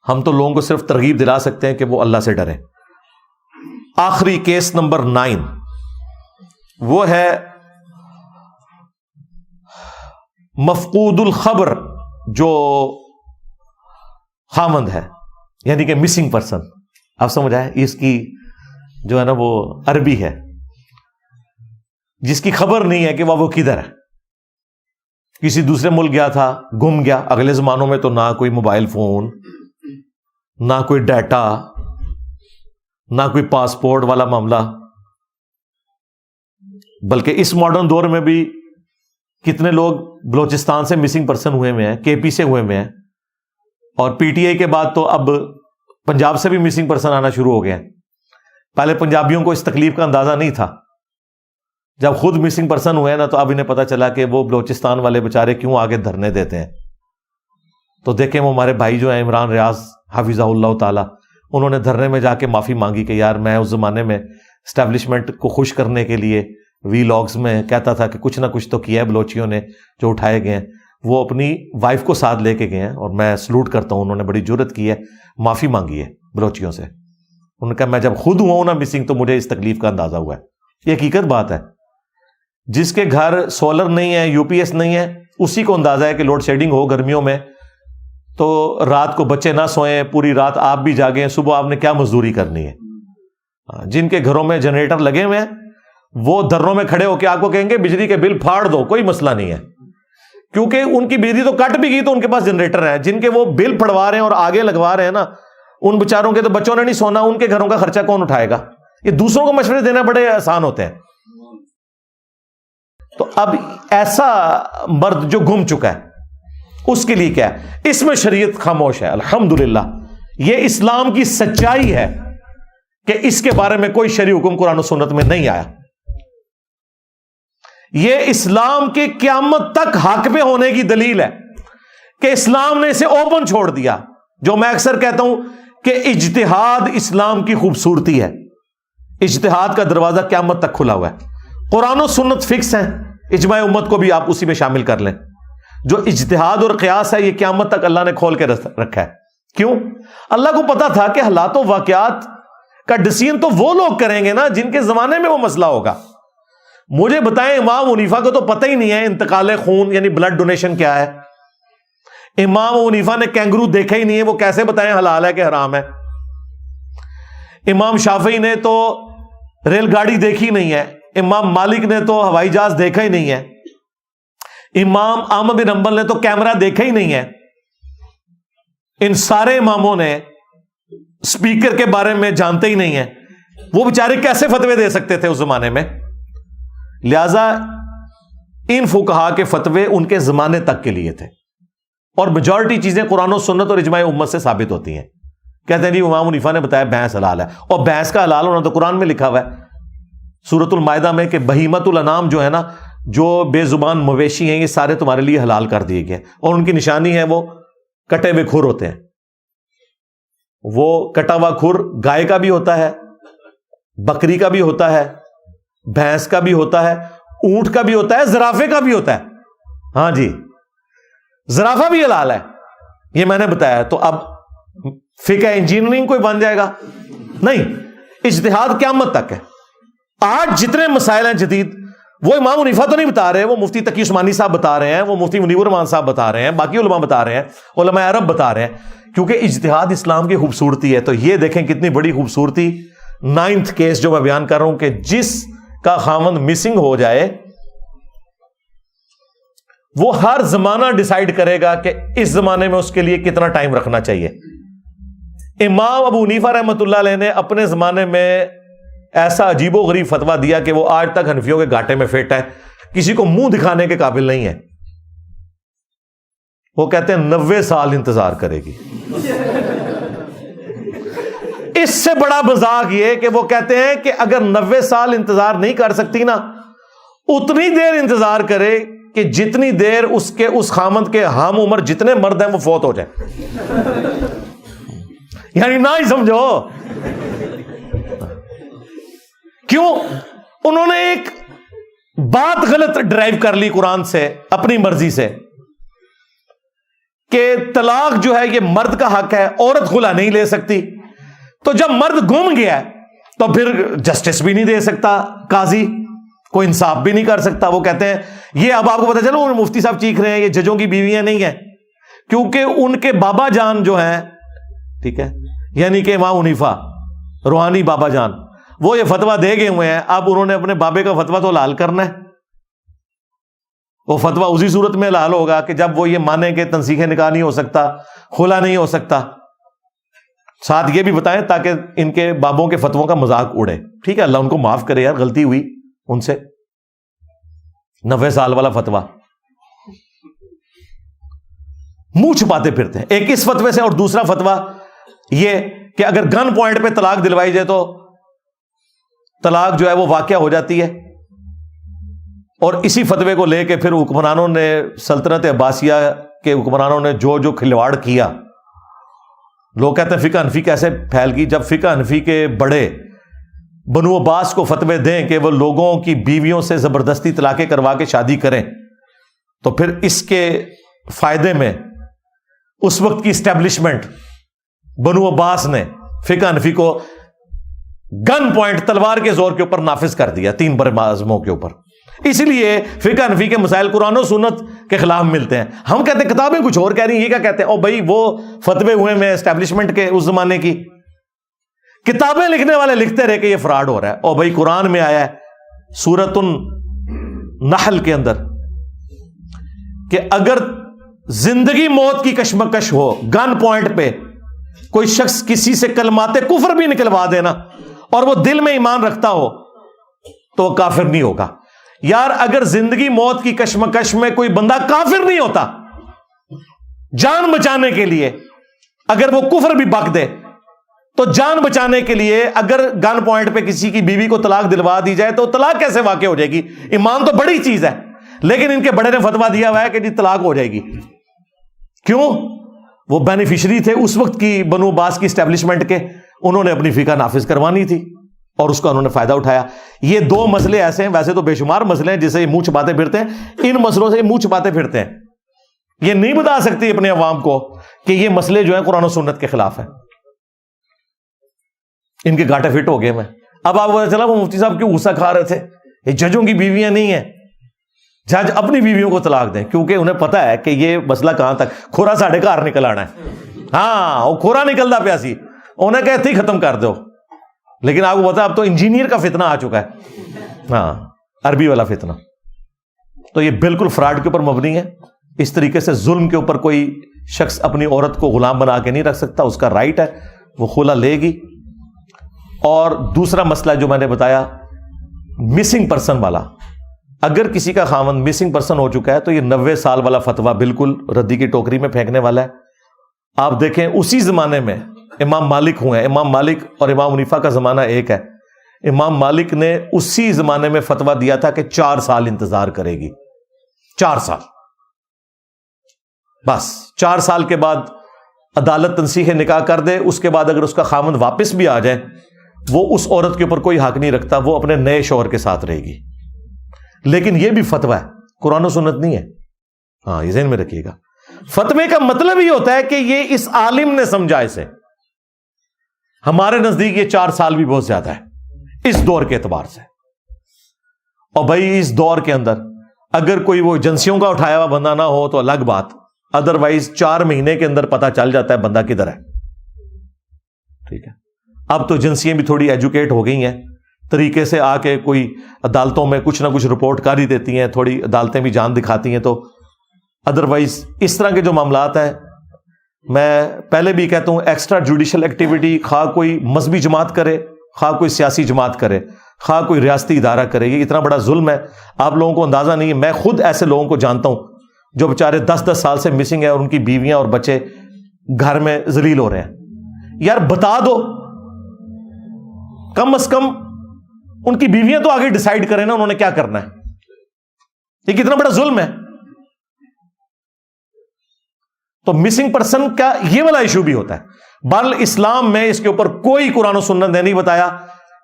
ہم تو لوگوں کو صرف ترغیب دلا سکتے ہیں کہ وہ اللہ سے ڈریں. آخری کیس نمبر 9 وہ ہے مفقود الخبر جو خاوند ہے, یعنی کہ مسنگ پرسن. آپ سمجھ آئے, اس کی جو ہے نا وہ عربی ہے, جس کی خبر نہیں ہے کہ وہ کدھر ہے. کسی دوسرے ملک گیا تھا, گم گیا. اگلے زمانوں میں تو نہ کوئی موبائل فون, نہ کوئی ڈیٹا, نہ کوئی پاسپورٹ والا معاملہ, بلکہ اس ماڈرن دور میں بھی کتنے لوگ بلوچستان سے مسنگ پرسن ہوئے میں ہیں, کے پی سے ہوئے میں ہیں, اور پی ٹی آئی کے بعد تو اب پنجاب سے بھی مسنگ پرسن آنا شروع ہو گئے ہیں. پہلے پنجابیوں کو اس تکلیف کا اندازہ نہیں تھا. جب خود مسنگ پرسن ہوئے نا تو اب انہیں پتا چلا کہ وہ بلوچستان والے بےچارے کیوں آگے دھرنے دیتے ہیں. تو دیکھیں وہ ہمارے بھائی جو ہیں عمران ریاض حفظہ اللہ تعالی, انہوں نے دھرنے میں جا کے معافی مانگی کہ یار میں اس زمانے میں اسٹیبلشمنٹ کو خوش کرنے کے لیے وی لاگز میں کہتا تھا کہ کچھ نہ کچھ تو کیا ہے بلوچیوں نے جو اٹھائے گئے ہیں. وہ اپنی وائف کو ساتھ لے کے گئے ہیں, اور میں سلوٹ کرتا ہوں, انہوں نے بڑی جرت کی ہے, معافی مانگی ہے بلوچیوں سے. انہوں نے کہا میں جب خود ہوا ہوں نا مسنگ تو مجھے اس تکلیف کا اندازہ ہوا ہے. یہ حقیقت بات ہے. جس کے گھر سولر نہیں ہے, یو پی ایس نہیں ہے, اسی کو اندازہ ہے کہ لوڈ شیڈنگ ہو گرمیوں میں تو رات کو بچے نہ سوئیں, پوری رات آپ بھی جاگیں, صبح آپ نے کیا مزدوری کرنی ہے. جن کے گھروں میں جنریٹر لگے ہوئے ہیں وہ دروں میں کھڑے ہو کے آپ کو کہیں گے بجلی کے بل پھاڑ دو, کوئی مسئلہ نہیں ہے, کیونکہ ان کی بجلی تو کٹ بھی گئی تو ان کے پاس جنریٹر ہیں. جن کے وہ بل پھڑوا رہے ہیں اور آگے لگوا رہے ہیں نا, ان بیچاروں کے تو بچوں نے نہیں سونا, ان کے گھروں کا خرچہ کون اٹھائے گا؟ یہ دوسروں کو مشورے دینا بڑے آسان ہوتے ہیں. تو اب ایسا مرد جو گم چکا ہے اس کے لیے کیا ہے؟ اس میں شریعت خاموش ہے. الحمدللہ یہ اسلام کی سچائی ہے کہ اس کے بارے میں کوئی شرعی حکم قرآن و سنت میں نہیں آیا. یہ اسلام کے قیامت تک حق پہ ہونے کی دلیل ہے کہ اسلام نے اسے اوپن چھوڑ دیا. جو میں اکثر کہتا ہوں کہ اجتہاد اسلام کی خوبصورتی ہے. اجتہاد کا دروازہ قیامت تک کھلا ہوا ہے. قرآن و سنت فکس ہیں, اجماع امت کو بھی آپ اسی میں شامل کر لیں. جو اجتہاد اور قیاس ہے یہ قیامت تک اللہ نے کھول کے رکھا ہے. کیوں؟ اللہ کو پتا تھا کہ حالات و واقعات کا ڈیسیژن تو وہ لوگ کریں گے نا جن کے زمانے میں وہ مسئلہ ہوگا. مجھے بتائیں, امام حنیفہ کو تو پتہ ہی نہیں ہے انتقال خون یعنی بلڈ ڈونیشن کیا ہے. امام حنیفہ نے کینگرو دیکھا ہی نہیں ہے, وہ کیسے بتائیں حلال ہے کہ حرام ہے. امام شافعی نے تو ریل گاڑی دیکھی نہیں ہے. امام مالک نے تو ہوائی جہاز دیکھا ہی نہیں ہے. امام احمد بن حنبل نے تو کیمرہ دیکھا ہی نہیں ہے. ان سارے اماموں نے اسپیکر کے بارے میں جانتے ہی نہیں ہیں. وہ بیچارے کیسے فتوے دے سکتے تھے اس زمانے میں؟ لہذا ان فقہا کے فتوے ان کے زمانے تک کے لیے تھے, اور میجورٹی چیزیں قرآن و سنت اور اجماع امت سے ثابت ہوتی ہیں. کہتے ہیں جی امام حنیفہ نے بتایا بھینس حلال ہے, اور بھینس کا حلال ہونا تو قرآن میں لکھا ہوا ہے سورۃ المائدہ میں کہ بہیمۃ الانعام جو ہے نا, جو بے زبان مویشی ہیں, یہ سارے تمہارے لیے حلال کر دیے گئے. اور ان کی نشانی ہے وہ کٹے ہوئے کھر ہوتے ہیں. وہ کٹا ہوا کھر گائے کا بھی ہوتا ہے, بکری کا بھی ہوتا ہے, بھینس کا بھی ہوتا ہے, اونٹ کا بھی ہوتا ہے, زرافے کا بھی ہوتا ہے. ہاں جی, زرافہ بھی حلال ہے, یہ میں نے بتایا. تو اب فقہ انجینئرنگ کوئی بن جائے گا؟ نہیں. اجتہاد قیامت تک ہے. آج جتنے مسائل ہیں جدید, وہ امام حنیفہ تو نہیں بتا رہے, وہ مفتی تقی عثمانی صاحب بتا رہے ہیں, وہ مفتی منیب الرحمان صاحب بتا رہے ہیں, باقی علماء بتا رہے ہیں, علماء عرب بتا رہے ہیں, کیونکہ اجتہاد اسلام کی خوبصورتی ہے. تو یہ دیکھیں کتنی بڑی خوبصورتی. 9th کیس جو میں بیان کر رہا ہوں کہ جس کا خاوند مسنگ ہو جائے وہ ہر زمانہ ڈیسائیڈ کرے گا کہ اس زمانے میں اس کے لیے کتنا ٹائم رکھنا چاہیے. امام ابو حنیفہ رحمۃ اللہ علیہ نے اپنے زمانے میں ایسا عجیب و غریب فتویٰ دیا کہ وہ آج تک حنفیوں کے گھاٹے میں فٹ ہے, کسی کو منہ دکھانے کے قابل نہیں ہے. وہ کہتے ہیں 90 سال انتظار کرے گی. اس سے بڑا مذاق یہ کہ وہ کہتے ہیں کہ اگر 90 سال انتظار نہیں کر سکتی نا, اتنی دیر انتظار کرے کہ جتنی دیر اس خامند کے ہم عمر جتنے مرد ہیں وہ فوت ہو جائے. یعنی نہ ہی سمجھو. کیوں؟ انہوں نے ایک بات غلط ڈرائیو کر لی قرآن سے اپنی مرضی سے کہ طلاق جو ہے یہ مرد کا حق ہے, عورت خلا نہیں لے سکتی. تو جب مرد گم گیا تو پھر جسٹس بھی نہیں دے سکتا قاضی, کوئی انصاف بھی نہیں کر سکتا. وہ کہتے ہیں یہ اب آپ کو پتا چلو مفتی صاحب چیخ رہے ہیں یہ ججوں کی بیویاں نہیں ہیں, کیونکہ ان کے بابا جان جو ہیں, ٹھیک ہے, یعنی کہ امام حنیفہ روحانی بابا جان, وہ یہ فتویٰ دے گئے ہوئے ہیں. اب انہوں نے اپنے بابے کا فتویٰ تو حلال کرنا ہے. وہ فتویٰ اسی صورت میں حلال ہوگا کہ جب وہ یہ مانے کہ تنسیخ نکاح نہیں ہو سکتا, خلا نہیں ہو سکتا. ساتھ یہ بھی بتائیں تاکہ ان کے بابوں کے فتووں کا مذاق اڑے. ٹھیک ہے, اللہ ان کو معاف کرے یار, غلطی ہوئی ان سے. 90 سال والا فتویٰ منہ چھپاتے پھرتے ہیں. ایک اس فتوے سے, اور دوسرا فتویٰ یہ کہ اگر گن پوائنٹ پہ طلاق دلوائی جائے تو طلاق جو ہے وہ واقع ہو جاتی ہے. اور اسی فتوے کو لے کے پھر حکمرانوں نے, سلطنت عباسیہ کے حکمرانوں نے جو جو کھلواڑ کیا. لوگ کہتے ہیں فقہ حنفی کیسے پھیل گئی, جب فقہ حنفی کے بڑے بنو عباس کو فتوے دیں کہ وہ لوگوں کی بیویوں سے زبردستی طلاقیں کروا کے شادی کریں, تو پھر اس کے فائدے میں اس وقت کی اسٹیبلشمنٹ بنو عباس نے فقہ حنفی کو گن پوائنٹ تلوار کے زور کے اوپر نافذ کر دیا 3 بر اعظموں کے اوپر. اسی لیے فقہ حنفی کے مسائل قرآن و سنت کے خلاف ملتے ہیں. ہم کہتے ہیں کتابیں کچھ اور کہہ رہی ہیں, یہ کیا کہتے ہیں؟ او بھائی وہ فتوے ہوئے میں اسٹیبلشمنٹ کے اس زمانے کی کتابیں لکھنے والے لکھتے رہے کہ یہ فراڈ ہو رہا ہے. او بھائی قرآن میں آیا ہے سورۃ النحل کے اندر کہ اگر زندگی موت کی کشمکش ہو, گن پوائنٹ پہ کوئی شخص کسی سے کلمات کفر بھی نکلوا دینا اور وہ دل میں ایمان رکھتا ہو تو وہ کافر نہیں ہوگا. یار اگر زندگی موت کی کشمکش میں کوئی بندہ کافر نہیں ہوتا, جان بچانے کے لیے اگر وہ کفر بھی بک دے تو جان بچانے کے لیے اگر گن پوائنٹ پہ کسی کی بیوی کو طلاق دلوا دی جائے تو طلاق کیسے واقع ہو جائے گی؟ ایمان تو بڑی چیز ہے, لیکن ان کے بڑے نے فتویٰ دیا ہوا ہے کہ جی طلاق ہو جائے گی. کیوں؟ وہ بینیفیشری تھے اس وقت کی بنو عباس کی اسٹیبلشمنٹ کے, انہوں نے اپنی فقہ نافذ کروانی تھی اور اس کا انہوں نے فائدہ اٹھایا. یہ دو مسئلے ایسے ہیں, ویسے تو بے شمار مسئلے ہیں جسے یہ منہ چھپاتے پھرتے ہیں, ان مسئلوں سے یہ منہ چھپاتے پھرتے ہیں. یہ نہیں بتا سکتی اپنے عوام کو کہ یہ مسئلے جو ہیں قرآن و سنت کے خلاف ہیں. ان کے گاٹے فٹ ہو گئے. میں اب آپ کو پتا چلا وہ مفتی صاحب کیوں غصہ کھا رہے تھے, یہ ججوں کی بیویاں نہیں ہیں, جج اپنی بیویوں کو طلاق دیں, کیونکہ انہیں پتا ہے کہ یہ مسئلہ کہاں تک کھورا ساڑھے گھر نکل آنا ہے. ہاں وہ کھورا نکلتا پیا سی, انہیں کہتے ہی ختم کر دو. لیکن آپ کو پتا اب تو انجینئر کا فتنہ آ چکا ہے, ہاں عربی والا فتنہ. تو یہ بالکل فراڈ کے اوپر مبنی ہے. اس طریقے سے ظلم کے اوپر کوئی شخص اپنی عورت کو غلام بنا کے نہیں رکھ سکتا, اس کا رائٹ ہے, وہ خلا لے گی. اور دوسرا مسئلہ جو میں نے بتایا مسنگ پرسن والا, اگر کسی کا خاوند مسنگ پرسن ہو چکا ہے تو یہ 90 سال والا فتویٰ بالکل ردی کی ٹوکری میں پھینکنے والا ہے. آپ دیکھیں اسی زمانے میں امام مالک ہوئے ہیں, امام مالک اور امام حنیفہ کا زمانہ ایک ہے. امام مالک نے اسی زمانے میں فتویٰ دیا تھا کہ 4 سال انتظار کرے گی, 4 سال بس. 4 سال کے بعد عدالت تنسیخ نکاح کر دے, اس کے بعد اگر اس کا خاوند واپس بھی آ جائے وہ اس عورت کے اوپر کوئی حق نہیں رکھتا, وہ اپنے نئے شوہر کے ساتھ رہے گی. لیکن یہ بھی فتویٰ ہے, قرآن و سنت نہیں ہے. ہاں یہ ذہن میں رکھیے گا. فتوے کا مطلب یہ ہوتا ہے کہ یہ اس عالم نے سمجھا اسے. ہمارے نزدیک یہ 4 سال بھی بہت زیادہ ہے اس دور کے اعتبار سے. اور بھائی اس دور کے اندر اگر کوئی وہ ایجنسیوں کا اٹھایا ہوا بندہ نہ ہو تو الگ بات, ادروائز 4 مہینے کے اندر پتا چل جاتا ہے بندہ کدھر ہے. ٹھیک ہے, اب تو ایجنسیاں بھی تھوڑی ایجوکیٹ ہو گئی ہیں, طریقے سے آ کے کوئی عدالتوں میں کچھ نہ کچھ رپورٹ کر ہی دیتی ہیں, تھوڑی عدالتیں بھی جان دکھاتی ہیں. تو ادروائز اس طرح کے جو معاملات ہیں, میں پہلے بھی کہتا ہوں ایکسٹرا جوڈیشل ایکٹیویٹی خواہ کوئی مذہبی جماعت کرے, خواہ کوئی سیاسی جماعت کرے, خواہ کوئی ریاستی ادارہ کرے, یہ اتنا بڑا ظلم ہے آپ لوگوں کو اندازہ نہیں ہے. میں خود ایسے لوگوں کو جانتا ہوں جو بیچارے 10-10 سال سے مسنگ ہیں اور ان کی بیویاں اور بچے گھر میں ذلیل ہو رہے ہیں. یار بتا دو, کم از کم ان کی بیویاں تو آگے ڈیسائیڈ کریں نا انہوں نے کیا کرنا ہے. یہ کتنا بڑا ظلم ہے. تو مسنگ پرسن کا یہ والا ایشو بھی ہوتا ہے. بل اسلام میں اس کے اوپر کوئی قرآن و سنت نے نہیں بتایا,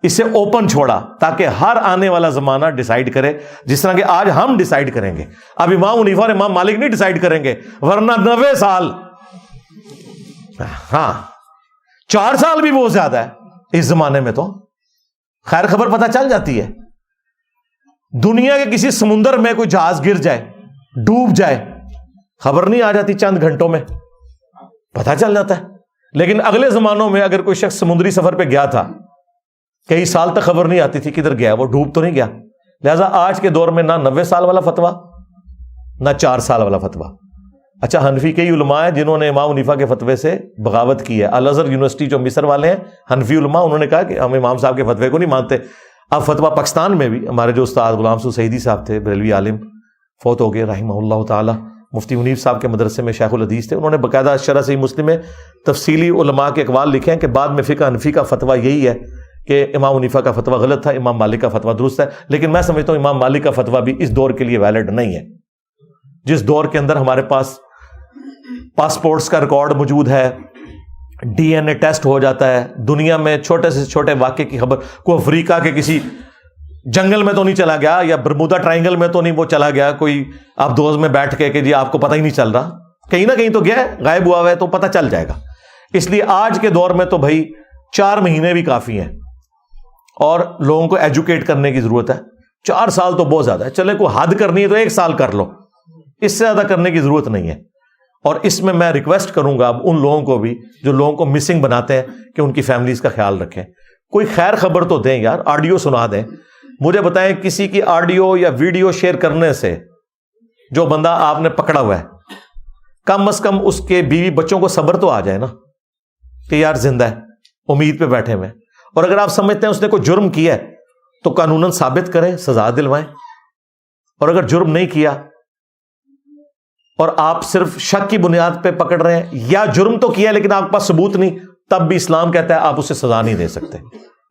اسے اوپن چھوڑا تاکہ ہر آنے والا زمانہ ڈیسائیڈ کرے, جس طرح کہ آج ہم ڈیسائیڈ کریں گے. اب امام حنیفہ اور امام مالک نہیں ڈیسائیڈ کریں گے, ورنہ 90 سال, ہاں 4 سال بھی بہت زیادہ ہے اس زمانے میں. تو خیر خبر پتہ چل جاتی ہے. دنیا کے کسی سمندر میں کوئی جہاز گر جائے, ڈوب جائے, خبر نہیں آ جاتی, چند گھنٹوں میں پتہ چل جاتا ہے. لیکن اگلے زمانوں میں اگر کوئی شخص سمندری سفر پہ گیا تھا, کئی سال تک خبر نہیں آتی تھی کدھر گیا, وہ ڈوب تو نہیں گیا. لہذا آج کے دور میں نہ 90 سال والا فتویٰ نہ 4 سال والا فتویٰ. اچھا حنفی کئی علماء ہیں جنہوں نے امام حنیفہ کے فتوے سے بغاوت کی ہے. الازہر یونیورسٹی جو مصر والے ہیں حنفی علماء, انہوں نے کہا کہ ہم امام صاحب کے فتوے کو نہیں مانتے. اب فتویٰ پاکستان میں بھی ہمارے جو استاد غلام سو سعیدی صاحب تھے, بریلوی عالم, فوت ہو گئے رحمہ اللہ تعالی, مفتی منیف صاحب کے مدرسے میں شیخ الحدیث تھے. انہوں نے باقاعدہ شرح صحیح مسلم میں تفصیلی علماء کے اقوال لکھے ہیں کہ بعد میں فقہ حنفی کا فتویٰ یہی ہے کہ امام حنیفہ کا فتویٰ غلط تھا, امام مالک کا فتویٰ درست ہے. لیکن میں سمجھتا ہوں امام مالک کا فتویٰ بھی اس دور کے لیے ویلڈ نہیں ہے, جس دور کے اندر ہمارے پاس پاسپورٹس کا ریکارڈ موجود ہے, ڈی این اے ٹیسٹ ہو جاتا ہے, دنیا میں چھوٹے سے چھوٹے واقعے کی خبر, کوئی افریقہ کے کسی جنگل میں تو نہیں چلا گیا یا برمودا ٹرائنگل میں تو نہیں وہ چلا گیا کوئی آپ دوست میں بیٹھ کے کہ جی آپ کو پتہ ہی نہیں چل رہا, کہیں نہ کہیں تو گیا, غائب ہوا ہوا ہے, تو پتہ چل جائے گا. اس لیے آج کے دور میں تو بھائی 4 مہینے بھی کافی ہیں اور لوگوں کو ایجوکیٹ کرنے کی ضرورت ہے. 4 سال تو بہت زیادہ ہے, چلے کوئی حد کرنی ہے تو 1 سال کر لو, اس سے زیادہ کرنے کی ضرورت نہیں ہے. اور اس میں ریکویسٹ کروں گا اب ان لوگوں کو بھی جو لوگوں کو مسنگ بناتے ہیں کہ ان کی فیملیز کا خیال رکھیں. کوئی خیر خبر تو دیں یار, آڈیو سنا دیں. مجھے بتائیں کسی کی آڈیو یا ویڈیو شیئر کرنے سے جو بندہ آپ نے پکڑا ہوا ہے, کم از کم اس کے بیوی بچوں کو صبر تو آ جائے نا کہ یار زندہ ہے, امید پہ بیٹھے ہوئے. اور اگر آپ سمجھتے ہیں اس نے کوئی جرم کیا ہے تو قانوناً ثابت کریں، سزا دلوائیں. اور اگر جرم نہیں کیا اور آپ صرف شک کی بنیاد پہ پکڑ رہے ہیں، یا جرم تو کیا لیکن آپ کے پاس ثبوت نہیں، تب بھی اسلام کہتا ہے آپ اسے سزا نہیں دے سکتے.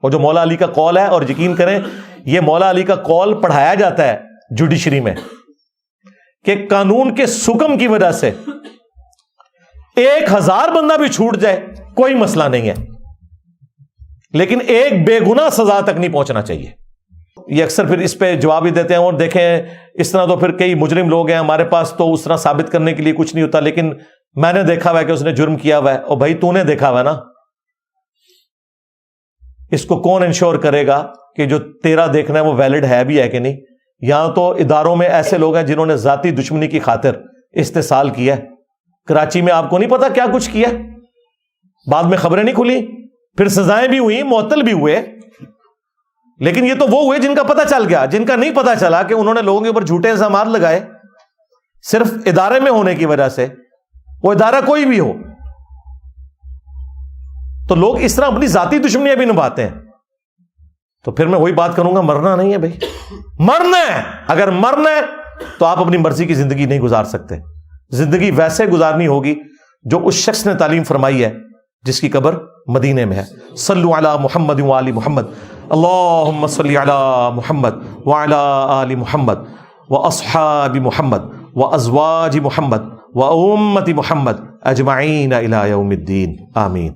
اور جو مولا علی کا قول ہے، اور یقین کریں یہ مولا علی کا قول پڑھایا جاتا ہے جوڈیشری میں، کہ قانون کے حکم کی وجہ سے 1000 بندہ بھی چھوٹ جائے کوئی مسئلہ نہیں ہے، لیکن ایک بے گناہ سزا تک نہیں پہنچنا چاہیے. یہ اکثر پھر اس پہ جواب ہی دیتے ہیں، اور دیکھیں اس طرح تو پھر کئی مجرم لوگ ہیں ہمارے پاس، تو اس طرح ثابت کرنے کے لیے کچھ نہیں ہوتا، لیکن میں نے دیکھا ہوا ہے کہ اس نے جرم کیا ہوا ہے. اور بھائی تو نے دیکھا ہوا ہے نا، اس کو کون انشور کرے گا کہ جو تیرا دیکھنا ہے وہ ویلڈ ہے بھی ہے کہ نہیں؟ یہاں تو اداروں میں ایسے لوگ ہیں جنہوں نے ذاتی دشمنی کی خاطر استحصال کیا ہے. کراچی میں آپ کو نہیں پتا کیا کچھ کیا، بعد میں خبریں نہیں کھلی، پھر سزائیں بھی ہوئی، معطل بھی ہوئے، لیکن یہ تو وہ ہوئے جن کا پتہ چل گیا. جن کا نہیں پتہ چلا کہ انہوں نے لوگوں کے اوپر جھوٹے الزامات لگائے صرف ادارے میں ہونے کی وجہ سے، وہ ادارہ کوئی بھی ہو، تو لوگ اس طرح اپنی ذاتی دشمنیاں بھی نبھاتے ہیں. تو پھر میں وہی بات کروں گا، مرنا نہیں ہے بھائی، مرنا ہے. اگر مرنا ہے تو آپ اپنی مرضی کی زندگی نہیں گزار سکتے. زندگی ویسے گزارنی ہوگی جو اس شخص نے تعلیم فرمائی ہے جس کی قبر مدینے میں ہے. صلو علی محمد وآل محمد، اللہم صلی علی محمد وعلی آل محمد واصحاب محمد وازواج محمد وامت محمد اجمعین الی یوم الدین، آمین.